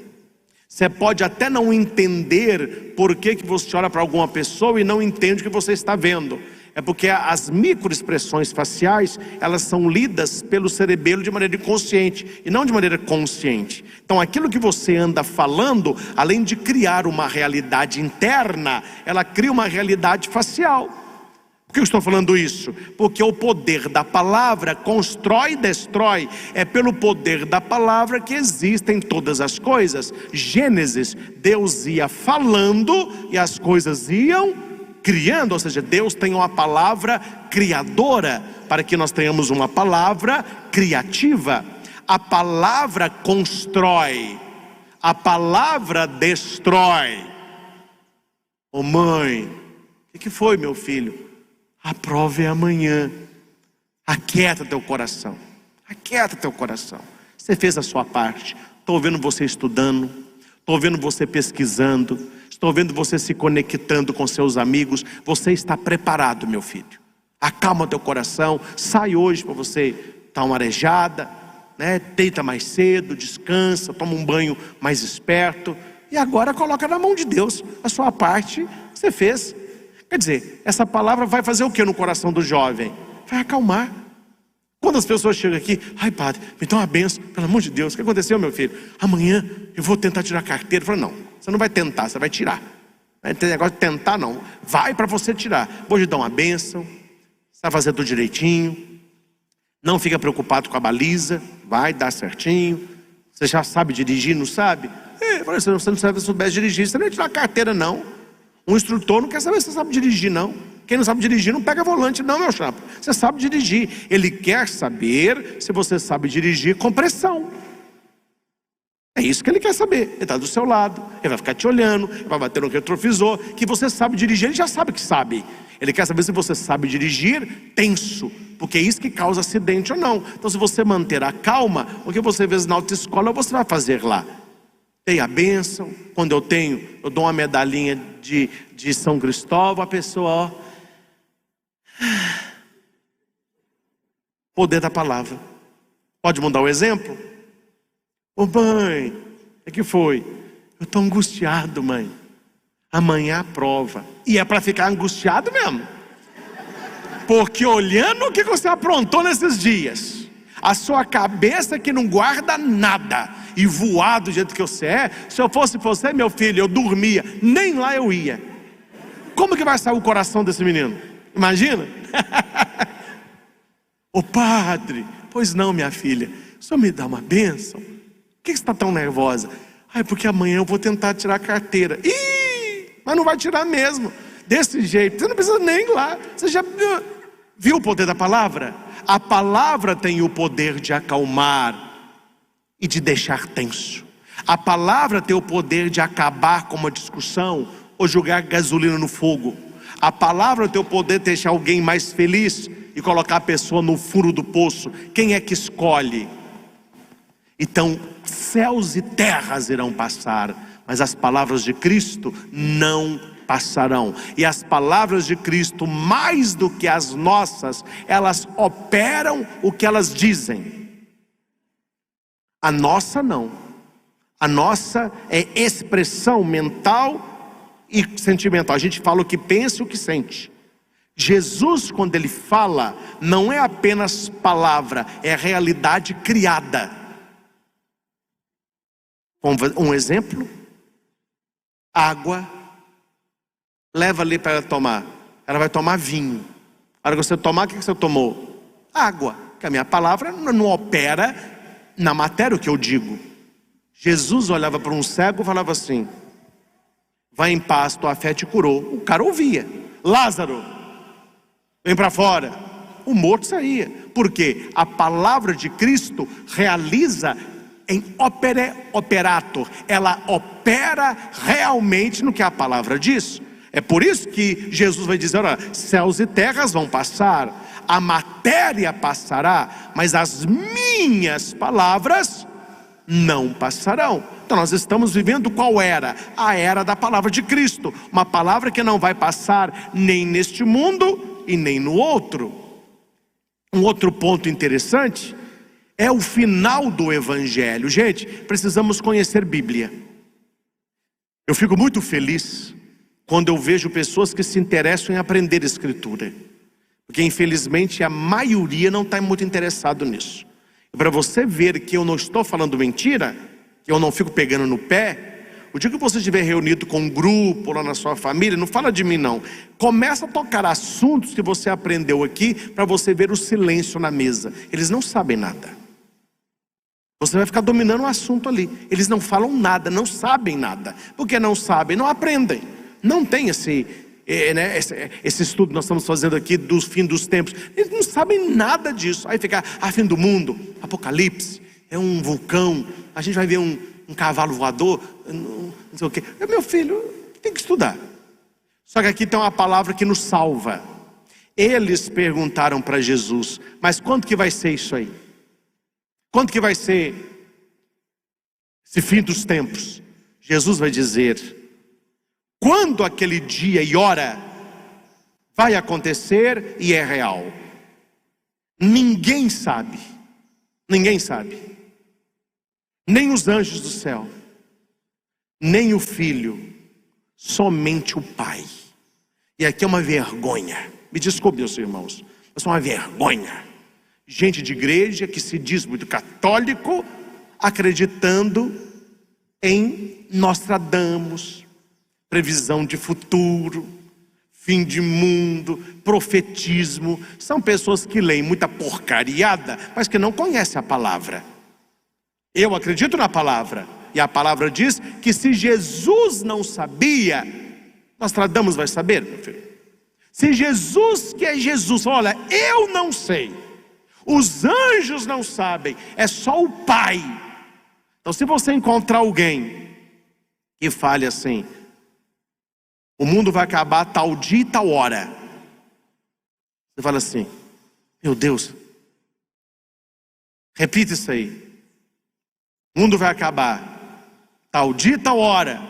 Você pode até não entender por que você olha para alguma pessoa e não entende o que você está vendo. É porque as microexpressões faciais, elas são lidas pelo cerebelo de maneira inconsciente e não de maneira consciente. Então aquilo que você anda falando, além de criar uma realidade interna, ela cria uma realidade facial. Por que eu estou falando isso? Porque o poder da palavra constrói e destrói. É pelo poder da palavra que existem todas as coisas. Gênesis, Deus ia falando e as coisas iam criando, ou seja, Deus tem uma palavra criadora para que nós tenhamos uma palavra criativa. A palavra constrói, a palavra destrói. Ô mãe, o que foi, meu filho? A prova é amanhã. Aquieta teu coração. Aquieta teu coração. Você fez a sua parte. Estou vendo você estudando. Estou vendo você pesquisando. Estou vendo você se conectando com seus amigos. Você está preparado, meu filho. Acalma teu coração. Sai hoje para você dar uma arejada, né? Deita mais cedo, descansa, toma um banho mais esperto. E agora coloca na mão de Deus. A sua parte você fez. Quer dizer, essa palavra vai fazer o que no coração do jovem? Vai acalmar. Quando as pessoas chegam aqui, ai padre, me dá uma benção, pelo amor de Deus, o que aconteceu, meu filho? Amanhã eu vou tentar tirar a carteira. Eu falo, não, você não vai tentar, você vai tirar. Não tem negócio de tentar não, vai para você tirar. Vou te dar uma benção, você vai fazer tudo direitinho, não fica preocupado com a baliza, vai dar certinho. Você já sabe dirigir, não sabe? Eu falei, você não sabe, se soubesse dirigir, você não ia tirar a carteira não. Um instrutor não quer saber se você sabe dirigir não. Quem não sabe dirigir não pega volante não, meu chapa. Você sabe dirigir. Ele quer saber se você sabe dirigir com pressão. É isso que ele quer saber. Ele está do seu lado, ele vai ficar te olhando, ele vai bater no retrovisor, que você sabe dirigir, ele já sabe que sabe. Ele quer saber se você sabe dirigir tenso, porque é isso que causa acidente ou não. Então, se você manter a calma, o que você vê na autoescola, você vai fazer lá. Tem a bênção. Quando eu dou uma medalhinha de São Cristóvão, a pessoa, ó, poder da palavra. Pode mudar o exemplo? Ô mãe, o que foi? Eu estou angustiado, mãe. Amanhã é a prova. E é para ficar angustiado mesmo. Porque olhando o que você aprontou nesses dias, a sua cabeça que não guarda nada, e voar do jeito que você é, se eu fosse você, meu filho, eu dormia, nem lá eu ia. Como que vai sair o coração desse menino? Imagina? Ô padre, pois não, minha filha, o senhor me dá uma bênção? Por que você está tão nervosa? Ai, porque amanhã eu vou tentar tirar a carteira. Ih, mas não vai tirar mesmo. Desse jeito, você não precisa nem ir lá. Você já viu o poder da palavra? A palavra tem o poder de acalmar e de deixar tenso. A palavra tem o poder de acabar com uma discussão ou jogar gasolina no fogo. A palavra tem o poder de deixar alguém mais feliz e colocar a pessoa no furo do poço. Quem é que escolhe? Então, céus e terras irão passar, mas as palavras de Cristo não passarão. E as palavras de Cristo, mais do que as nossas, elas operam o que elas dizem. A nossa não. A nossa é expressão mental e sentimental. A gente fala o que pensa e o que sente. Jesus, quando ele fala, não é apenas palavra, é realidade criada. Um exemplo: água, leva ali para ela tomar. Ela vai tomar vinho. A hora que você tomar, o que você tomou? Água. Porque a minha palavra não opera na matéria o que eu digo. Jesus olhava para um cego e falava assim: vai em paz, tua fé te curou. O cara ouvia. Lázaro, vem para fora. O morto saía. Porque a palavra de Cristo realiza em operator. Ela opera realmente no que a palavra diz. É por isso que Jesus vai dizer: olha, céus e terras vão passar, a matéria passará, mas as minhas palavras não passarão. Então nós estamos vivendo qual era? A era da palavra de Cristo. Uma palavra que não vai passar nem neste mundo e nem no outro. Um outro ponto interessante é o final do Evangelho. Gente, precisamos conhecer Bíblia. Eu fico muito feliz quando eu vejo pessoas que se interessam em aprender Escritura, porque infelizmente a maioria não está muito interessado nisso. E para você ver que eu não estou falando mentira, que eu não fico pegando no pé, o dia que você estiver reunido com um grupo lá na sua família, não fala de mim não, começa a tocar assuntos que você aprendeu aqui, para você ver o silêncio na mesa. Eles não sabem nada. Você vai ficar dominando o assunto ali. Eles não falam nada, não sabem nada. Porque não sabem, não aprendem. Não tem esse estudo que nós estamos fazendo aqui do fim dos tempos. Eles não sabem nada disso. Aí fica, fim do mundo, apocalipse, é um vulcão, a gente vai ver um cavalo voador, não sei o quê. Meu filho, tem que estudar. Só que aqui tem uma palavra que nos salva. Eles perguntaram para Jesus: mas quando que vai ser isso aí? Quando que vai ser esse fim dos tempos? Jesus vai dizer: quando aquele dia e hora vai acontecer e é real. Ninguém sabe. Ninguém sabe. Nem os anjos do céu, nem o Filho, somente o Pai. E aqui é uma vergonha. Me desculpe, meus irmãos, mas é uma vergonha. Gente de igreja que se diz muito católico, acreditando em Nostradamus, previsão de futuro, fim de mundo, profetismo. São pessoas que leem muita porcariada, mas que não conhecem a palavra. Eu acredito na palavra, e a palavra diz que se Jesus não sabia, Nostradamus vai saber, meu filho. Se Jesus, que é Jesus, olha, eu não sei, os anjos não sabem, é só o Pai. Então, se você encontrar alguém que fale assim: o mundo vai acabar tal dia e tal hora, você fala assim: meu Deus, repita isso aí. O mundo vai acabar tal dia e tal hora.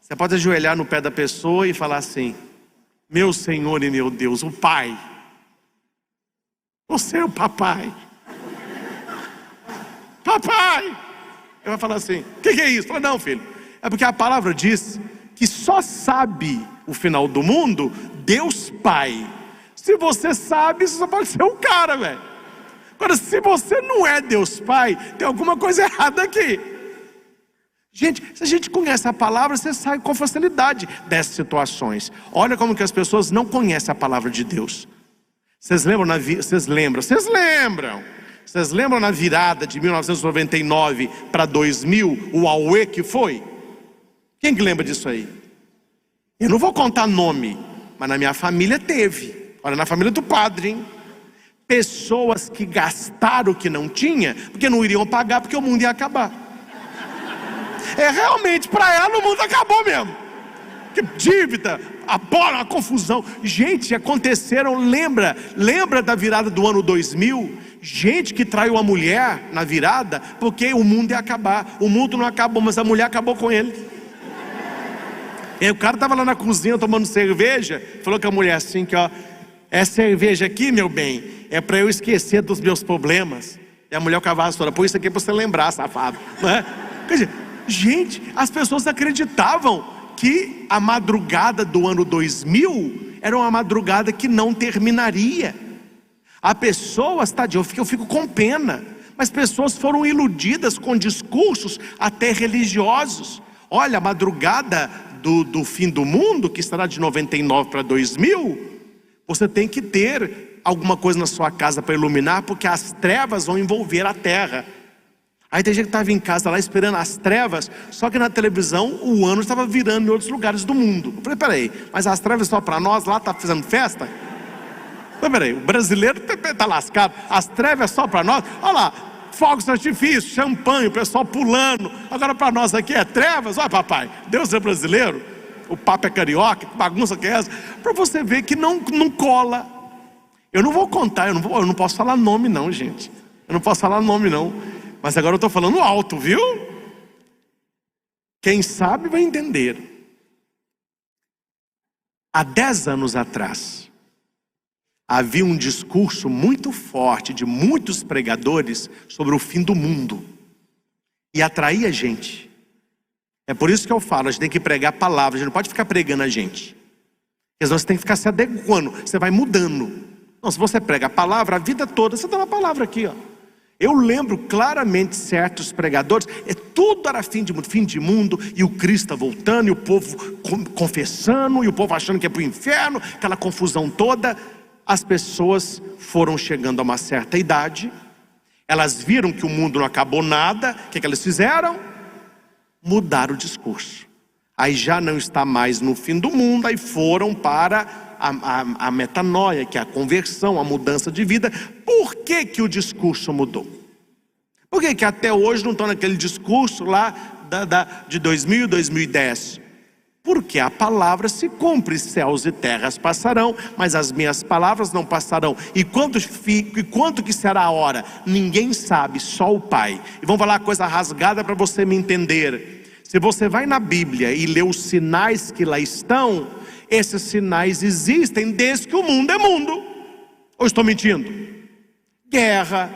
Você pode ajoelhar no pé da pessoa e falar assim: meu Senhor e meu Deus, o Pai, você é o papai. Papai! Ele vai falar assim: o que é isso? Fala: não, filho, é porque a palavra diz que só sabe o final do mundo Deus Pai. Se você sabe, você só pode ser um cara, velho. Agora, se você não é Deus Pai, tem alguma coisa errada aqui. Gente, se a gente conhece a palavra, você sai com facilidade dessas situações. Olha como que as pessoas não conhecem a palavra de Deus. Vocês lembram na virada de 1999 para 2000, o Auê que foi? Quem que lembra disso aí? Eu não vou contar nome, mas na minha família teve. Olha, na família do padre, hein? Pessoas que gastaram o que não tinha, porque não iriam pagar, porque o mundo ia acabar. Realmente, para ela o mundo acabou mesmo. Que dívida, a confusão. Gente, aconteceram, lembra da virada do ano 2000? Gente que traiu a mulher na virada, porque o mundo ia acabar. O mundo não acabou, mas a mulher acabou com ele. E aí o cara estava lá na cozinha tomando cerveja, falou com a mulher assim que, ó: é cerveja aqui, meu bem, é para eu esquecer dos meus problemas. E a mulher com a vassoura: pô, isso aqui é para você lembrar, safado, não é? Quer dizer, gente, as pessoas acreditavam que a madrugada do ano 2000 era uma madrugada que não terminaria. Há pessoas, tadinho, eu fico com pena, mas pessoas foram iludidas com discursos até religiosos. Olha, a madrugada do fim do mundo, que estará de 99 para 2000, você tem que ter alguma coisa na sua casa para iluminar, porque as trevas vão envolver a terra. Aí tem gente que estava em casa lá esperando as trevas, só que na televisão o ano estava virando em outros lugares do mundo. Eu falei: peraí, mas as trevas só para nós, lá está fazendo festa? Mas peraí, o brasileiro está lascado, as trevas só para nós. Olha lá, fogos de artifício, champanhe, o pessoal pulando. Agora para nós aqui é trevas. Olha, papai, Deus é brasileiro, o Papa é carioca, que bagunça que é essa? Para você ver que não cola. Eu não vou contar, eu não posso falar nome não, gente. Eu não posso falar nome não. Mas agora eu estou falando alto, viu? Quem sabe vai entender. Há 10 anos atrás, havia um discurso muito forte de muitos pregadores sobre o fim do mundo. E atraía gente. É por isso que eu falo, a gente tem que pregar a palavra, a gente não pode ficar pregando a gente. Porque senão você tem que ficar se adequando, você vai mudando. Não, se você prega a palavra a vida toda, você dá uma palavra aqui, ó. Eu lembro claramente certos pregadores, tudo era fim de mundo, e o Cristo está voltando, e o povo confessando, e o povo achando que é para o inferno, aquela confusão toda. As pessoas foram chegando a uma certa idade, elas viram que o mundo não acabou nada. O que elas fizeram? Mudaram o discurso. Aí já não está mais no fim do mundo, aí foram para a metanoia, que é a conversão, a mudança de vida. Por que o discurso mudou? Por que até hoje não estão naquele discurso lá de 2000, 2010? Porque a palavra se cumpre: céus e terras passarão, mas as minhas palavras não passarão. E quanto que será a hora? Ninguém sabe, só o Pai. E vamos falar uma coisa rasgada para você me entender. Se você vai na Bíblia e lê os sinais que lá estão, esses sinais existem desde que o mundo é mundo. Ou estou mentindo? Guerra,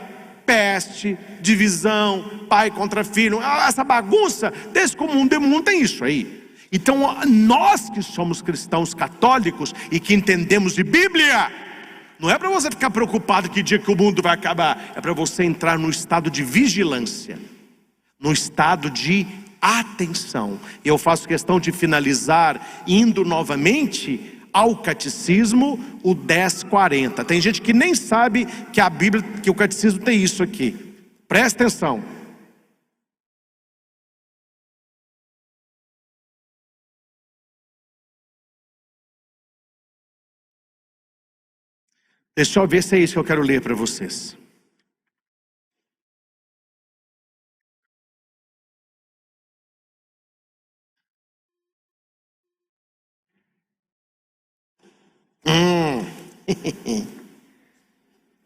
peste, divisão, pai contra filho, essa bagunça, desde que o mundo é mundo tem isso aí. Então nós que somos cristãos católicos e que entendemos de Bíblia, não é para você ficar preocupado que dia que o mundo vai acabar, é para você entrar no estado de vigilância, no estado de atenção. Eu faço questão de finalizar indo novamente ao catecismo, o 1040. Tem gente que nem sabe que a Bíblia, que o catecismo tem isso aqui. Presta atenção. Deixa eu ver se é isso que eu quero ler para vocês.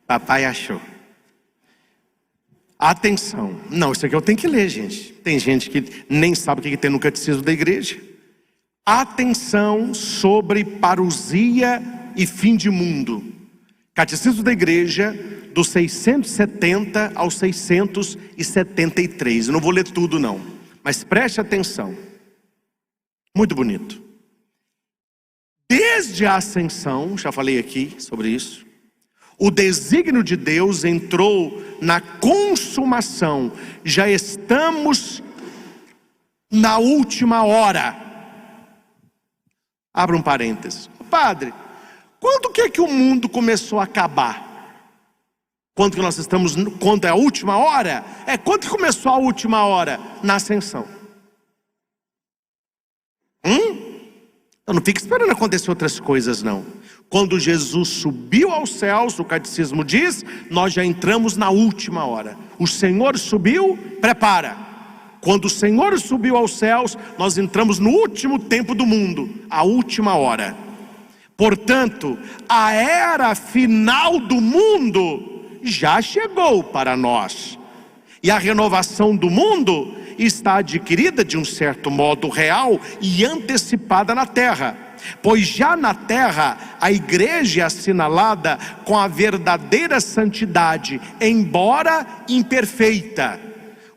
Papai achou. Atenção. Não, isso aqui eu tenho que ler, gente. Tem gente que nem sabe o que tem no catecismo da igreja. Atenção sobre parousia e fim de mundo. Catecismo da igreja, dos 670 ao 673. Eu não vou ler tudo não, mas preste atenção. Muito bonito. Desde a ascensão, já falei aqui sobre isso, o desígnio de Deus entrou na consumação. Já estamos na última hora. Abra um parênteses. Padre, quando que o mundo começou a acabar? Quando que nós estamos, quando é a última hora? Quando que começou a última hora? Na ascensão. Então não fique esperando acontecer outras coisas não. Quando Jesus subiu aos céus, o catecismo diz, nós já entramos na última hora. O Senhor subiu, prepara. Quando o Senhor subiu aos céus, nós entramos no último tempo do mundo, a última hora. Portanto, a era final do mundo já chegou para nós. E a renovação do mundo está adquirida de um certo modo real e antecipada na terra. Pois já na terra a igreja é assinalada com a verdadeira santidade, embora imperfeita.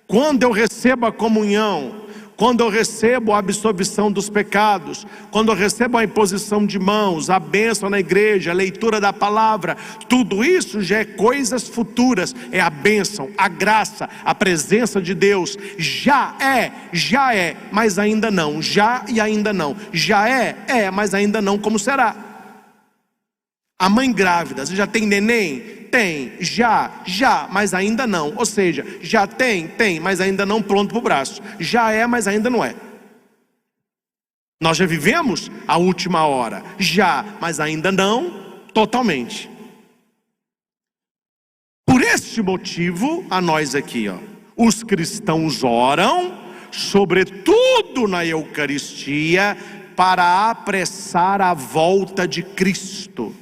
Quando eu recebo a comunhão, quando eu recebo a absolvição dos pecados, quando eu recebo a imposição de mãos, a bênção na igreja, a leitura da palavra, tudo isso já é coisas futuras, é a bênção, a graça, a presença de Deus. Já é, mas ainda não. Já e ainda não. Já é, mas ainda não. Como será? A mãe grávida, você já tem neném? Tem, já, mas ainda não. Ou seja, já tem, mas ainda não pronto para o braço. Já é, mas ainda não é. Nós já vivemos a última hora. Já, mas ainda não totalmente. Por este motivo, a nós aqui, os cristãos oram, sobretudo na Eucaristia, para apressar a volta de Cristo.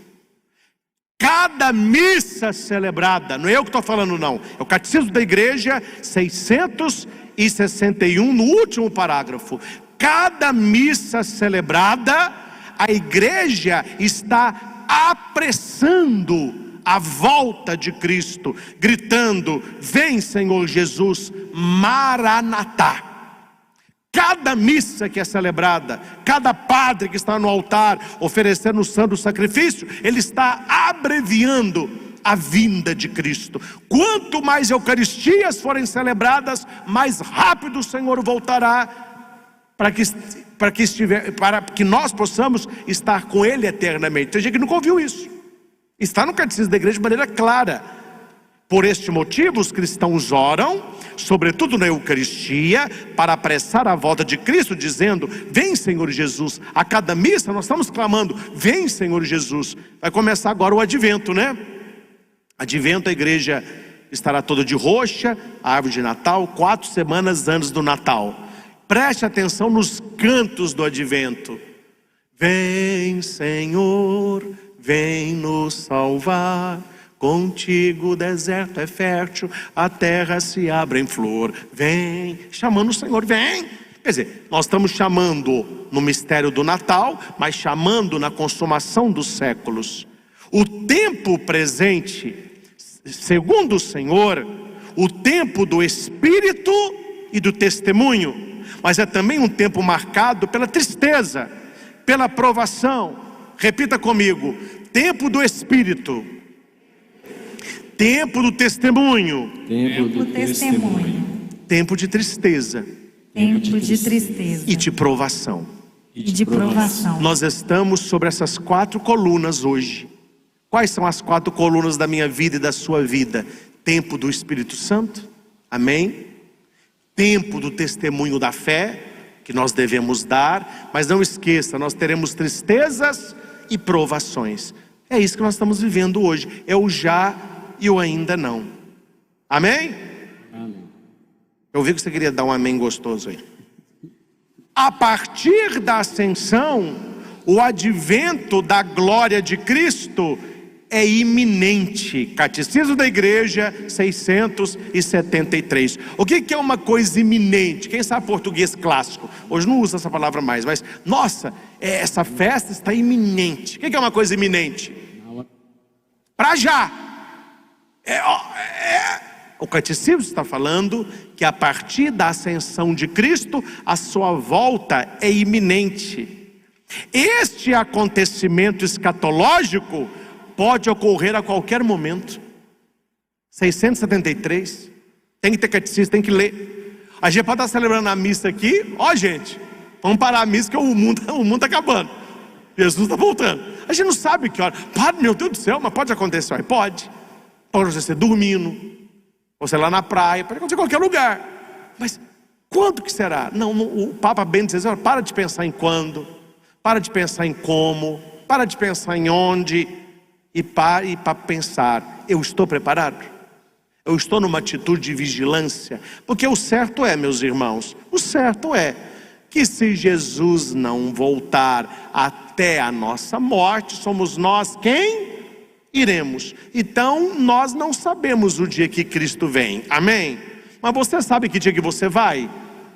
Cada missa celebrada, não é eu que estou falando não, é o Catecismo da Igreja 661, no último parágrafo. Cada missa celebrada, a igreja está apressando a volta de Cristo, gritando: vem Senhor Jesus, Maranatá. Cada missa que é celebrada, cada padre que está no altar oferecendo o santo sacrifício, ele está abreviando a vinda de Cristo. Quanto mais Eucaristias forem celebradas, mais rápido o Senhor voltará, para que nós possamos estar com Ele eternamente. Tem gente que nunca ouviu isso. Está no Catecismo da Igreja de maneira clara. Por este motivo, os cristãos oram, sobretudo na Eucaristia, para apressar a volta de Cristo, dizendo: vem Senhor Jesus. A cada missa nós estamos clamando: vem Senhor Jesus. Vai começar agora o Advento, né? Advento, a igreja estará toda de roxa, a árvore de Natal, 4 semanas antes do Natal. Preste atenção nos cantos do Advento. Vem Senhor, vem nos salvar. Contigo o deserto é fértil, a terra se abre em flor. Vem, chamando o Senhor, vem. Quer dizer, nós estamos chamando no mistério do Natal, mas chamando na consumação dos séculos. O tempo presente, segundo o Senhor, o tempo do Espírito e do testemunho, mas é também um tempo marcado pela tristeza, pela provação. Repita comigo: tempo do Espírito, tempo do testemunho, tempo do testemunho, tempo de tristeza, tempo de tristeza e de provação. Nós estamos sobre essas 4 colunas hoje. Quais são as 4 colunas da minha vida e da sua vida? Tempo do Espírito Santo, amém? Tempo do testemunho da fé, que nós devemos dar, mas não esqueça, nós teremos tristezas e provações. É isso que nós estamos vivendo hoje, é o já e o ainda não. Amém? Amém. Eu vi que você queria dar um amém gostoso aí. A partir da ascensão, o advento da glória de Cristo é iminente. Catecismo da Igreja 673. O que é uma coisa iminente? Quem sabe português clássico? Hoje não usa essa palavra mais, mas nossa, essa festa está iminente. O que é uma coisa iminente? Para já. O catecismo está falando que a partir da ascensão de Cristo, a sua volta é iminente. Este acontecimento escatológico pode ocorrer a qualquer momento. 673. Tem que ter catecismo, tem que ler. A gente pode estar celebrando a missa aqui. Gente, vamos parar a missa que o mundo está acabando. Jesus está voltando. A gente não sabe que hora. Padre, meu Deus do céu, mas pode acontecer. Pode acontecer dormindo, ou sei lá na praia, pode acontecer em qualquer lugar. Mas quando que será? Não, o Papa Bento diz, para de pensar em quando, para de pensar em como, para de pensar em onde, e pare para pensar, eu estou preparado? Eu estou numa atitude de vigilância? Porque o certo é, meus irmãos, o certo é que se Jesus não voltar até a nossa morte, somos nós quem iremos. Então nós não sabemos o dia que Cristo vem, amém? Mas você sabe que dia que você vai?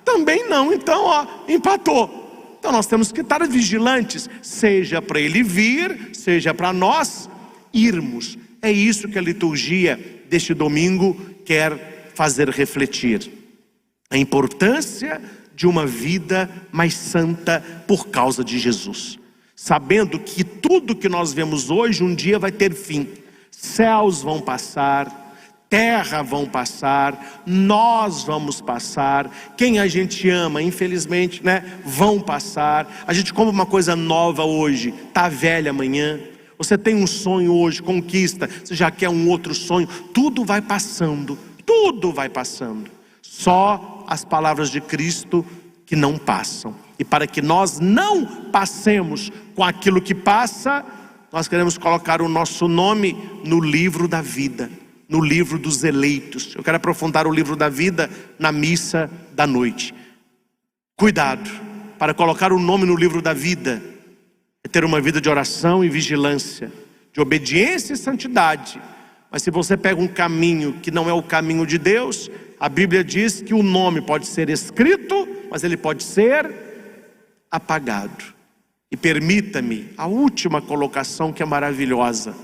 Também não, então empatou. Então nós temos que estar vigilantes, seja para Ele vir, seja para nós irmos. É isso que a liturgia deste domingo quer fazer refletir. A importância de uma vida mais santa por causa de Jesus. Sabendo que tudo que nós vemos hoje um dia vai ter fim. Céus vão passar, terra vão passar, nós vamos passar, quem a gente ama, infelizmente, vão passar. A gente compra uma coisa nova hoje, está velha amanhã. Você tem um sonho hoje, conquista, você já quer um outro sonho. Tudo vai passando, tudo vai passando. Só as palavras de Cristo que não passam. E para que nós não passemos com aquilo que passa, nós queremos colocar o nosso nome no livro da vida, no livro dos eleitos. Eu quero aprofundar o livro da vida na missa da noite. Cuidado, para colocar o nome no livro da vida, é ter uma vida de oração e vigilância, de obediência e santidade. Mas se você pega um caminho que não é o caminho de Deus, a Bíblia diz que o nome pode ser escrito, mas ele pode ser apagado. E permita-me a última colocação, que é maravilhosa.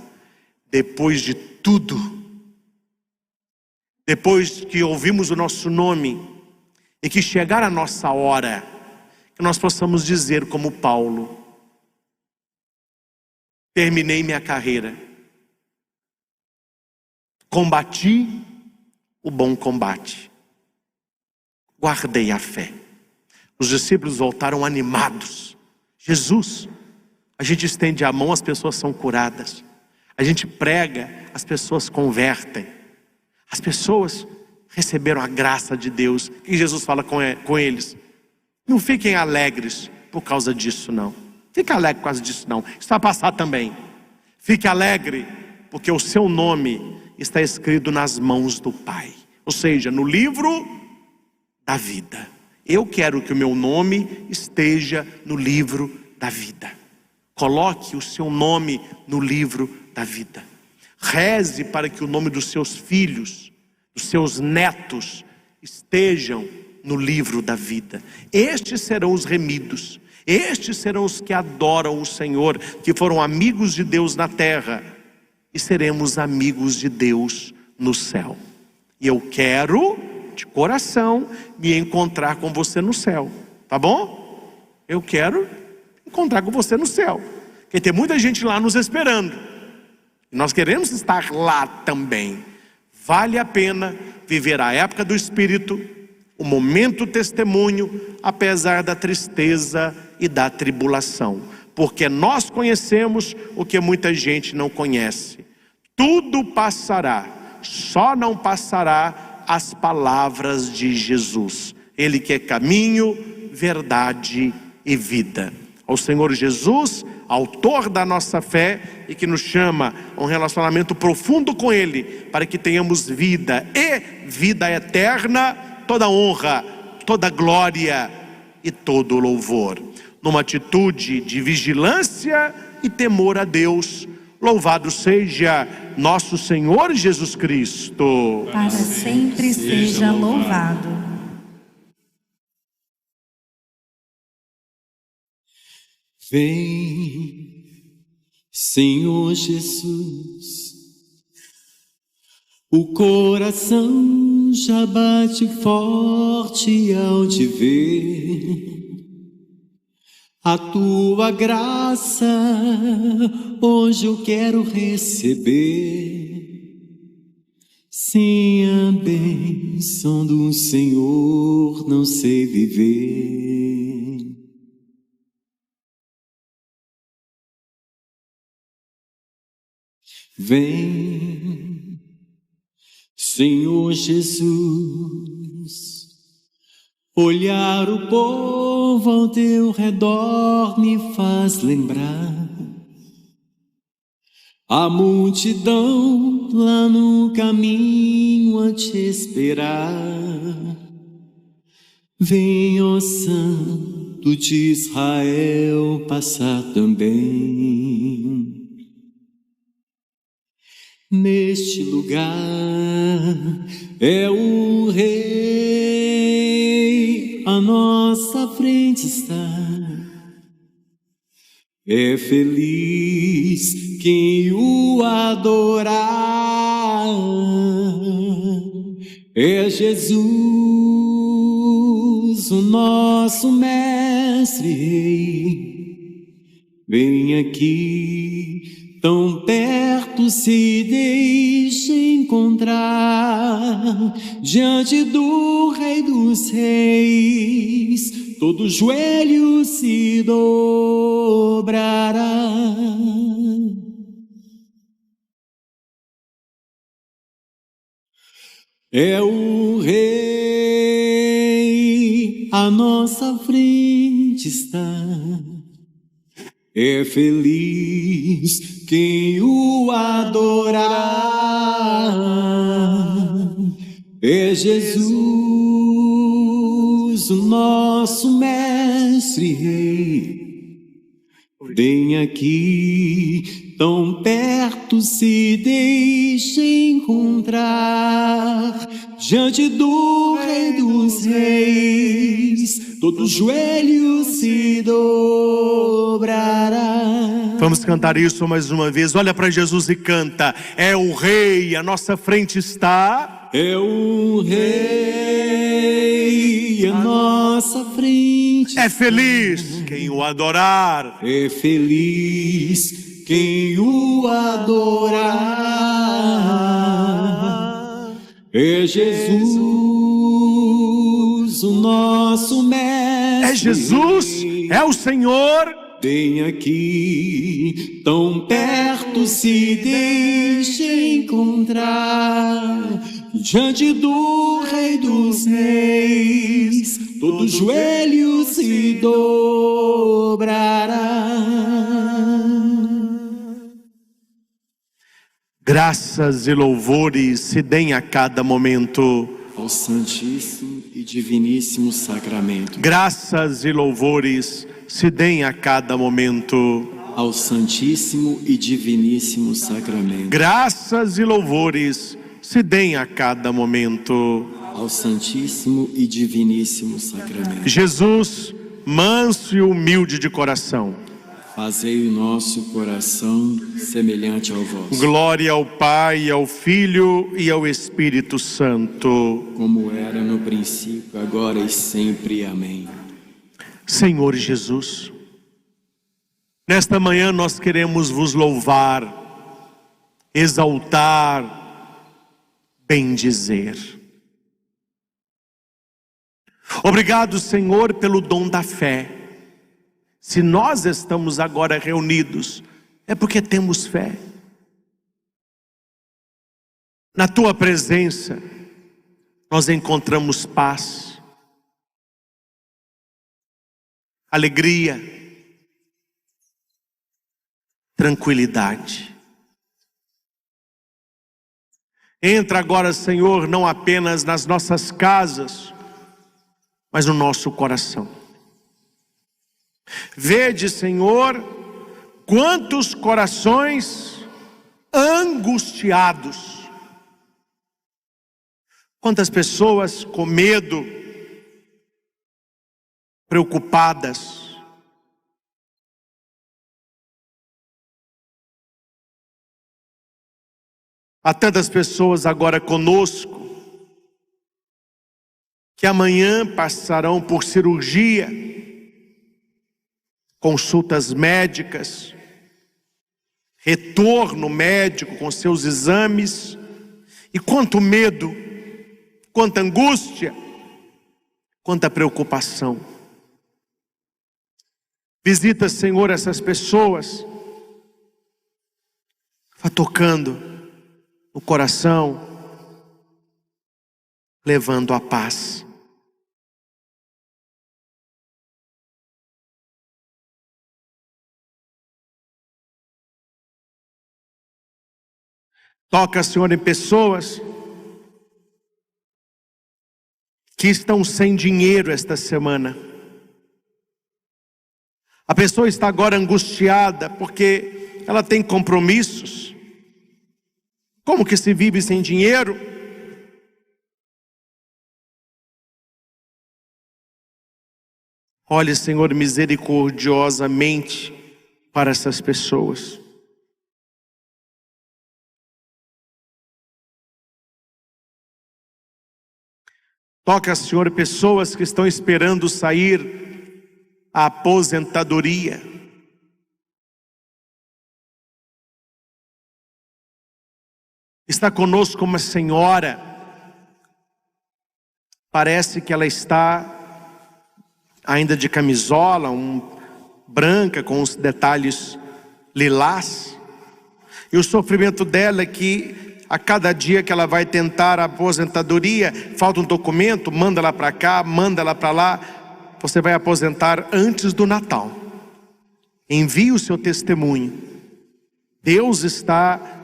Depois de tudo, depois que ouvimos o nosso nome e que chegar a nossa hora, que nós possamos dizer como Paulo: terminei minha carreira, combati o bom combate, guardei a fé. Os discípulos voltaram animados. Jesus, a gente estende a mão, as pessoas são curadas. A gente prega, as pessoas convertem. As pessoas receberam a graça de Deus. E Jesus fala com eles: não fiquem alegres por causa disso não. Fique alegre por causa disso não. Isso vai passar também. Fique alegre porque o seu nome está escrito nas mãos do Pai. Ou seja, no livro da vida. Eu quero que o meu nome esteja no livro da vida. Coloque o seu nome no livro da vida. Reze para que o nome dos seus filhos, dos seus netos, estejam no livro da vida. Estes serão os remidos. Estes serão os que adoram o Senhor, que foram amigos de Deus na terra. E seremos amigos de Deus no céu. E eu quero, de coração, me encontrar com você no céu, tá bom? Eu quero encontrar com você no céu, porque tem muita gente lá nos esperando, e nós queremos estar lá também. Vale a pena viver a época do Espírito, o momento testemunho, apesar da tristeza e da tribulação, porque nós conhecemos o que muita gente não conhece. Tudo passará, só não passará as palavras de Jesus. Ele que é caminho, verdade e vida. Ao Senhor Jesus, autor da nossa fé, e que nos chama a um relacionamento profundo com Ele, para que tenhamos vida e vida eterna, toda honra, toda glória e todo louvor. Numa atitude de vigilância e temor a Deus, Louvado seja nosso Senhor Jesus Cristo. Para sempre seja louvado. Vem, Senhor Jesus, o coração já bate forte ao te ver. A tua graça hoje eu quero receber. Sem a bênção do Senhor não sei viver. Vem, Senhor Jesus, olhar o povo ao teu redor me faz lembrar a multidão lá no caminho a te esperar. Vem, ó Santo de Israel, passar também. Neste lugar é o Rei, à nossa frente está. É feliz quem o adorar. É Jesus, o nosso mestre Rei. Vem aqui, tão perto, se deixe encontrar. Diante do Rei dos Reis, todo joelho se dobrará. É o Rei, à nossa frente está. É feliz quem o adorar. É Jesus, o nosso mestre Rei. Vem aqui, tão perto, se deixe encontrar. Diante do Rei dos Reis, todo joelho se dobrará. Vamos cantar isso mais uma vez. Olha para Jesus e canta. É o Rei, à nossa frente está. É o Rei, à nossa frente. É feliz quem o adorar. É feliz quem o adorar. É Jesus, o nosso mestre. É Jesus, é o Senhor. Vem aqui, tão perto, se deixe encontrar. Diante do Rei dos Reis, todo joelho se dobrará. Graças e louvores se deem a cada momento Ao Santíssimo e Diviníssimo Sacramento. Graças e louvores se deem a cada momento. Ao Santíssimo e Diviníssimo Sacramento. Graças e louvores se deem a cada momento. Ao Santíssimo e Diviníssimo Sacramento. Jesus, manso e humilde de coração, fazei o nosso coração semelhante ao vosso. glória ao Pai, ao Filho e ao Espírito Santo. Como era no princípio, agora e sempre. Amém. Senhor Jesus, nesta manhã nós queremos vos louvar, exaltar, bendizer. Obrigado, Senhor, pelo dom da fé. Se nós estamos agora reunidos, é porque temos fé. Na Tua presença, nós encontramos paz, alegria, tranquilidade. Entra agora, Senhor, não apenas nas nossas casas, mas no nosso coração. Vede, Senhor, quantos corações angustiados. Quantas pessoas com medo, preocupadas. Há tantas pessoas agora conosco que amanhã passarão por cirurgia, consultas médicas, retorno médico com seus exames, e quanto medo, quanta angústia, quanta preocupação. Visita, Senhor, essas pessoas, vá tocando no coração, levando a paz. Toca, Senhor, em pessoas que estão sem dinheiro esta semana. A pessoa está agora angustiada porque ela tem compromissos. Como que se vive sem dinheiro? Olhe, Senhor, misericordiosamente para essas pessoas. Toca, Senhor, pessoas que estão esperando sair a aposentadoria. Está conosco uma senhora, parece que ela está ainda de camisola, branca com os detalhes lilás. E o sofrimento dela é que a cada dia que ela vai tentar a aposentadoria, falta um documento, manda lá para cá, manda lá para lá. Você vai aposentar antes do Natal. Envie o seu testemunho. Deus está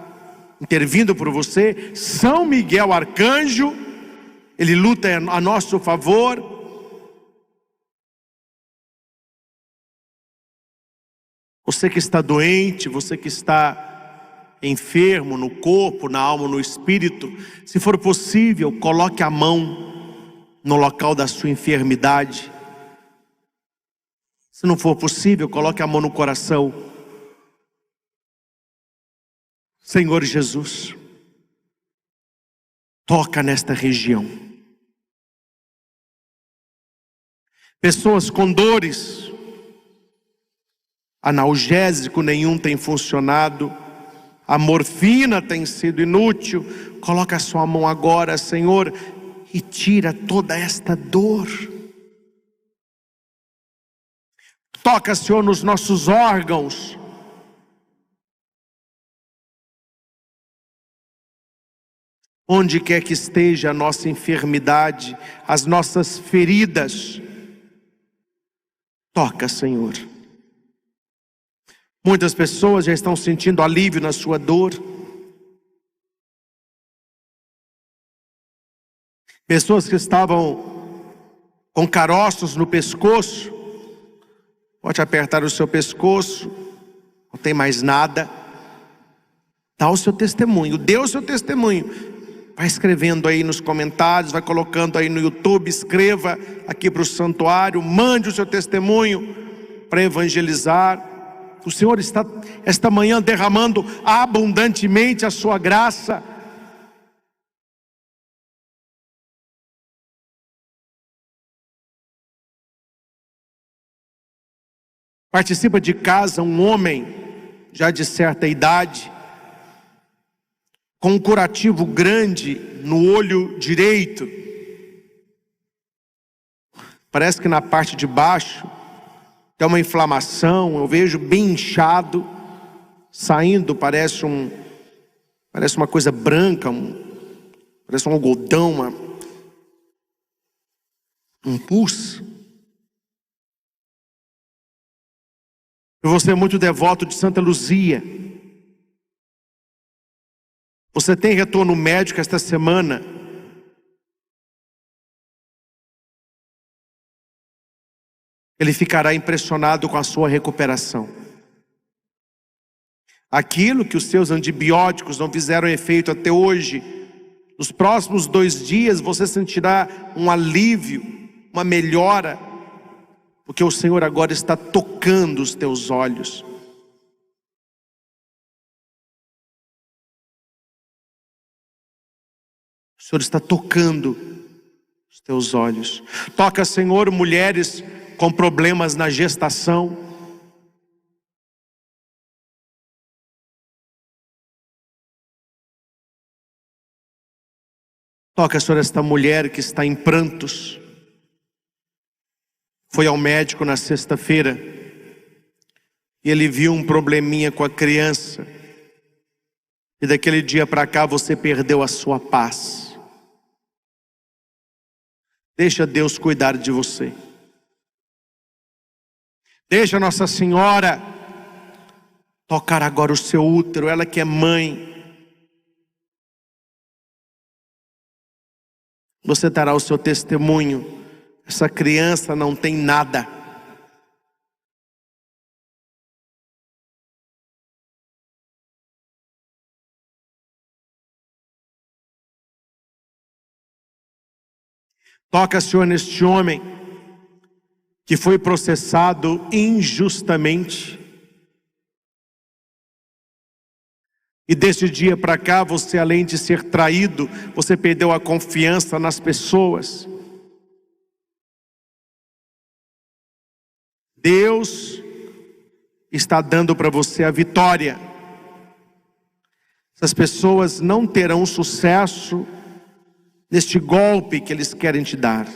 intervindo por você. São Miguel Arcanjo, ele luta a nosso favor. Você que está doente, você que está enfermo no corpo, na alma, no espírito, se for possível, coloque a mão no local da sua enfermidade. Se não for possível, coloque a mão no coração. Senhor Jesus, toca nesta região. Pessoas com dores, analgésico nenhum tem funcionado, a morfina tem sido inútil. Coloca a sua mão agora, Senhor, e tira toda esta dor. Toca, Senhor, nos nossos órgãos. Onde quer que esteja a nossa enfermidade, as nossas feridas, toca, Senhor. Muitas pessoas já estão sentindo alívio na sua dor. Pessoas que estavam com caroços no pescoço, pode apertar o seu pescoço, não tem mais nada. Dá o seu testemunho, dê o seu testemunho. Vai escrevendo aí nos comentários, vai colocando aí no YouTube, escreva aqui para o santuário, mande o seu testemunho para evangelizar. O Senhor está esta manhã derramando abundantemente a sua graça. Participa de casa um homem já de certa idade, com um curativo grande no olho direito. Parece que na parte de baixo tem uma inflamação, eu vejo bem inchado, saindo, parece uma coisa branca, parece um algodão, um pus. E você é muito devoto de Santa Luzia. Você tem retorno médico esta semana. Ele ficará impressionado com a sua recuperação. Aquilo que os seus antibióticos não fizeram efeito até hoje, nos próximos 2 dias você sentirá um alívio, uma melhora, porque o Senhor agora está tocando os teus olhos. O Senhor está tocando os teus olhos. Toca, Senhor, mulheres com problemas na gestação. Toca, Senhor, esta mulher que está em prantos. Foi ao médico na sexta-feira e ele viu um probleminha com a criança. E daquele dia para cá você perdeu a sua paz. Deixa Deus cuidar de você. Deixa Nossa Senhora tocar agora o seu útero, ela que é mãe. Você dará o seu testemunho. Essa criança não tem nada. Toca, Senhor, neste homem que foi processado injustamente. E deste dia para cá, você, além de ser traído, você perdeu a confiança nas pessoas. Deus está dando para você a vitória. Essas pessoas não terão sucesso neste golpe que eles querem te dar.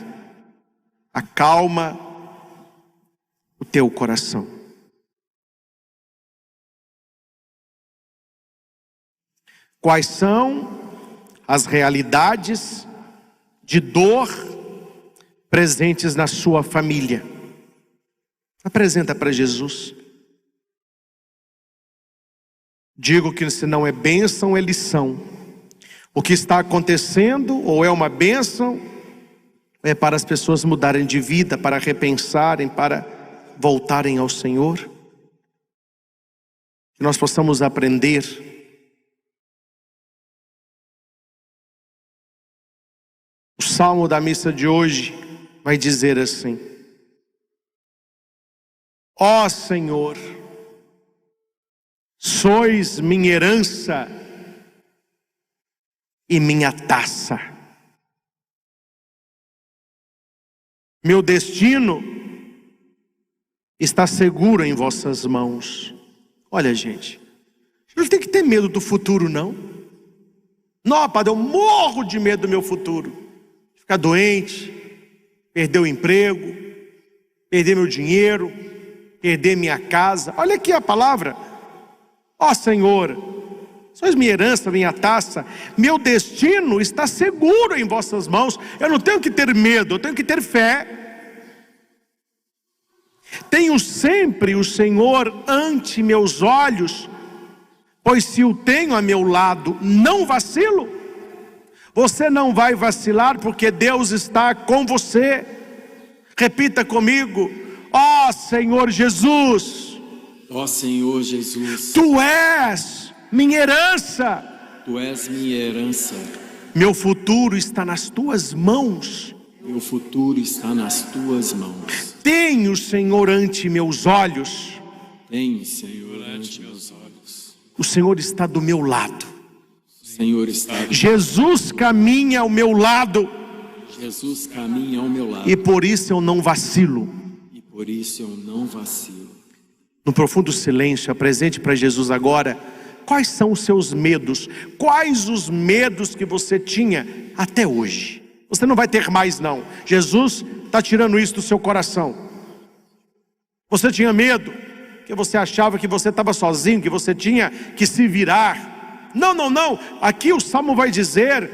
Acalma o teu coração. Quais são as realidades de dor presentes na sua família? Apresenta para Jesus. Digo que se não é bênção, é lição. O que está acontecendo ou é uma bênção, é para as pessoas mudarem de vida, para repensarem, para voltarem ao Senhor. Que nós possamos aprender. O salmo da missa de hoje vai dizer assim: ó Senhor, sois minha herança e minha taça. Meu destino está seguro em vossas mãos. Olha, gente, não tem que ter medo do futuro, não. Não, padre, eu morro de medo do meu futuro. Ficar doente, perder o emprego, perder meu dinheiro, perder minha casa. Olha aqui a palavra. Ó Senhor, sois minha herança, minha taça. Meu destino está seguro em vossas mãos. Eu não tenho que ter medo, eu tenho que ter fé. Tenho sempre o Senhor ante meus olhos, pois se o tenho a meu lado, não vacilo. Você não vai vacilar, porque Deus está com você. Repita comigo: ó Senhor Jesus, Ó Senhor Jesus, Tu és minha herança. Tu és minha herança. Meu futuro está nas Tuas mãos. Meu futuro está nas Tuas mãos. Tenho, Senhor, ante meus olhos. Tenho, Senhor, ante meus olhos. O Senhor está do meu lado. O Senhor está. Jesus caminha ao meu lado. Jesus caminha ao meu lado. E por isso eu não vacilo. E por isso eu não vacilo. No profundo silêncio, apresente para Jesus agora quais são os seus medos. Quais os medos que você tinha até hoje. Você não vai ter mais, não. Jesus está tirando isso do seu coração. Você tinha medo, que você achava que você estava sozinho, que você tinha que se virar. Não, não, não. Aqui o Salmo vai dizer: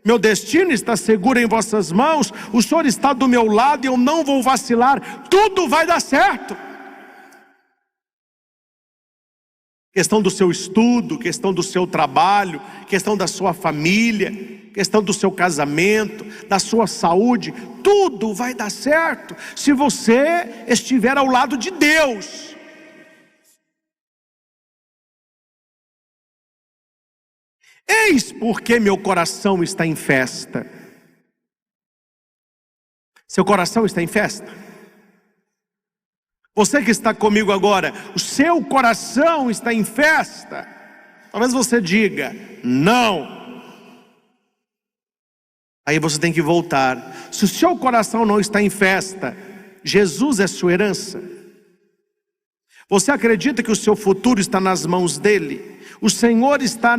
meu destino está seguro em vossas mãos, o Senhor está do meu lado e eu não vou vacilar. Tudo vai dar certo. Questão do seu estudo, questão do seu trabalho, questão da sua família, questão do seu casamento, da sua saúde, tudo vai dar certo se você estiver ao lado de Deus. Eis porque meu coração está em festa. Seu coração está em festa? Você que está comigo agora, o seu coração está em festa? Talvez você diga, não. Aí você tem que voltar. Se o seu coração não está em festa, Jesus é sua herança. Você acredita que o seu futuro está nas mãos dele? O Senhor está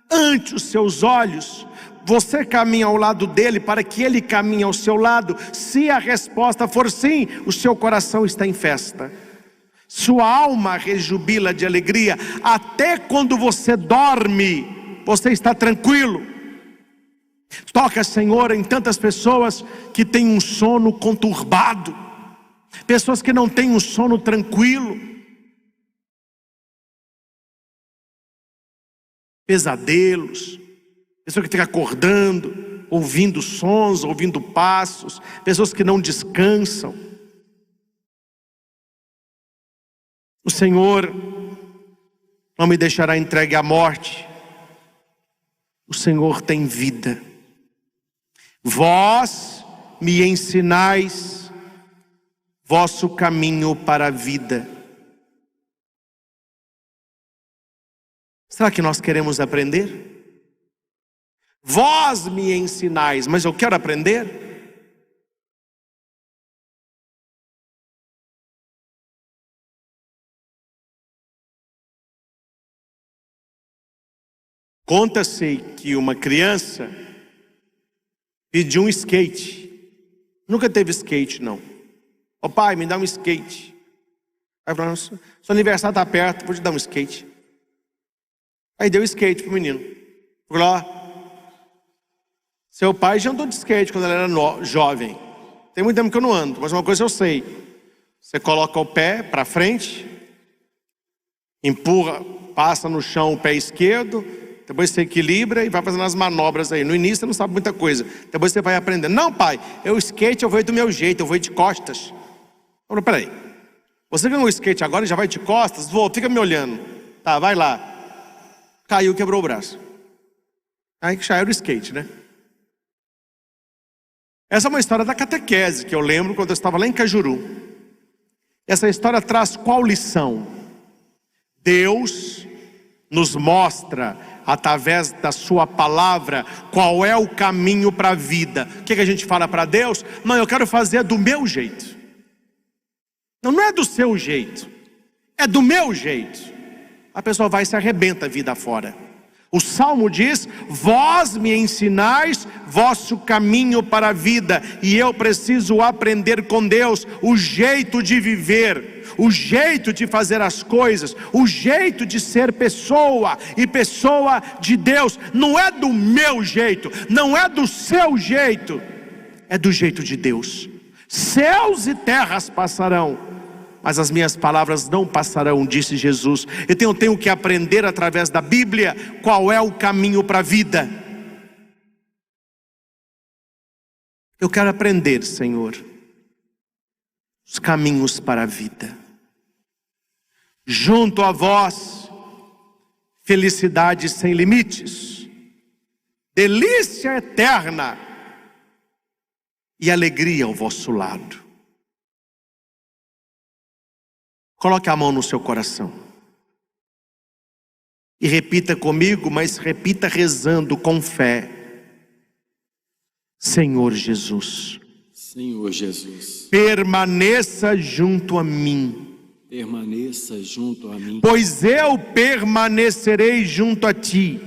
ante os seus olhos. Você caminha ao lado dele para que ele caminhe ao seu lado. Se a resposta for sim, o seu coração está em festa. Sua alma rejubila de alegria. Até quando você dorme, você está tranquilo. Toca, Senhor, em tantas pessoas que têm um sono conturbado, pessoas que não têm um sono tranquilo, pesadelos, pessoas que ficam acordando, ouvindo sons, ouvindo passos, pessoas que não descansam. O Senhor não me deixará entregue à morte. O Senhor tem vida. Vós me ensinais vosso caminho para a vida. Será que nós queremos aprender? Vós me ensinais, mas eu quero aprender? Conta-se que uma criança pediu um skate. Nunca teve skate, não. Ô pai, me dá um skate. Aí falou, seu aniversário está perto, vou te dar um skate. Aí deu skate pro menino. Falou, ó, seu pai já andou de skate quando ele era jovem. Tem muito tempo que eu não ando, mas uma coisa eu sei. Você coloca o pé para frente, empurra, passa no chão o pé esquerdo, depois você equilibra e vai fazendo as manobras aí. No início você não sabe muita coisa, depois você vai aprendendo. Não, pai, eu skate eu vou do meu jeito, eu vou de costas. Eu falei, peraí, você ganhou o skate agora e já vai de costas? Vou, fica me olhando. Tá, vai lá. Caiu, quebrou o braço. Aí que já era o skate, né? Essa é uma história da catequese que eu lembro quando eu estava lá em Cajuru. Essa história traz qual lição? Deus nos mostra, através da sua palavra, qual é o caminho para a vida. O que a gente fala para Deus? Não, eu quero fazer do meu jeito. Não, não é do seu jeito, é do meu jeito. A pessoa vai e se arrebenta a vida fora. O Salmo diz, vós me ensinais vosso caminho para a vida. E eu preciso aprender com Deus o jeito de viver, o jeito de fazer as coisas, o jeito de ser pessoa e pessoa de Deus. Não é do meu jeito, não é do seu jeito, é do jeito de Deus. Céus e terras passarão, mas as minhas palavras não passarão, disse Jesus. Então eu tenho que aprender através da Bíblia qual é o caminho para a vida. Eu quero aprender, Senhor, os caminhos para a vida. Junto a vós, felicidade sem limites, delícia eterna e alegria ao vosso lado. Coloque a mão no seu coração e repita comigo, mas repita rezando com fé. Senhor Jesus, Senhor Jesus, permaneça junto a mim, permaneça junto a mim, pois eu permanecerei junto a ti.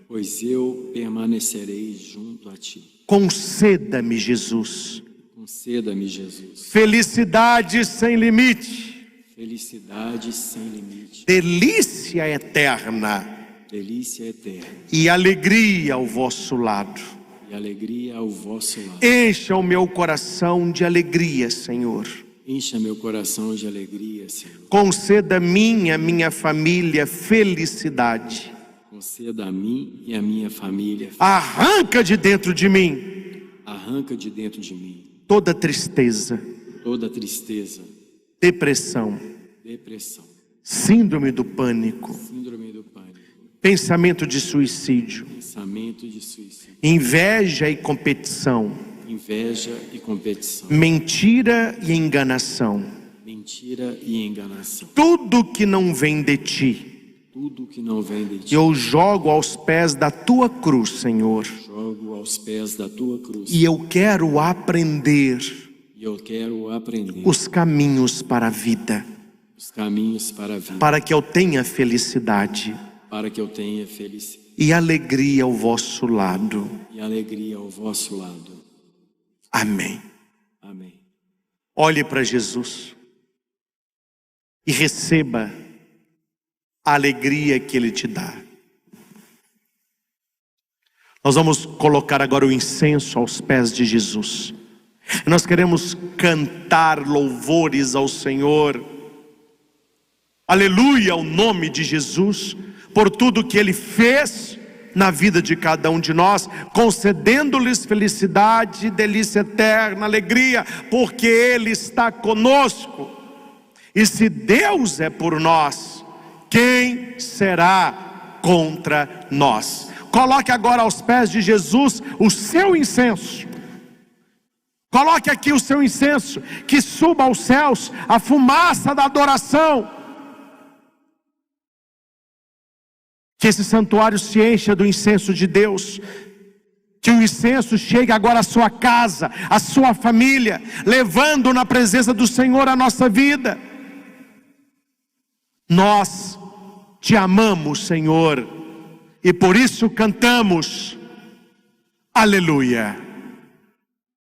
pois eu permanecerei junto a ti. Conceda-me, Jesus, Conceda-me, Jesus, felicidade sem limite, felicidade sem limite, delícia eterna delícia eterna e alegria ao vosso lado. e alegria ao vosso lado. Encha o meu coração de alegria, Senhor. Encha meu coração de alegria, Senhor. Conceda a mim e a minha família felicidade. Conceda a mim e a minha família. Arranca de dentro de mim Arranca de dentro de mim toda tristeza, toda tristeza, depressão, depressão, síndrome do pânico, síndrome do pânico, pensamento de suicídio, pensamento de suicídio, inveja e competição, inveja e competição, mentira e enganação, mentira e enganação. tudo que não vem de ti, Tudo que não vem de ti, eu jogo aos pés da tua cruz, Senhor. jogo aos pés da tua cruz. E eu quero aprender E eu quero aprender os caminhos para a vida, os caminhos para a vida, para que eu tenha felicidade para que eu tenha felicidade e alegria ao vosso lado. e alegria ao vosso lado. Amém. Amém. Olhe para Jesus e receba a alegria que Ele te dá. Nós vamos colocar agora o incenso aos pés de Jesus. Nós queremos cantar louvores ao Senhor. Aleluia ao nome de Jesus, por tudo que Ele fez na vida de cada um de nós, concedendo-lhes felicidade, delícia eterna, alegria, porque Ele está conosco. E se Deus é por nós, quem será contra nós? Coloque agora aos pés de Jesus o seu incenso. Coloque aqui o seu incenso, que suba aos céus a fumaça da adoração. Que esse santuário se encha do incenso de Deus. Que o incenso chegue agora à sua casa, à sua família, levando na presença do Senhor a nossa vida. Nós te amamos, Senhor, e por isso cantamos, aleluia.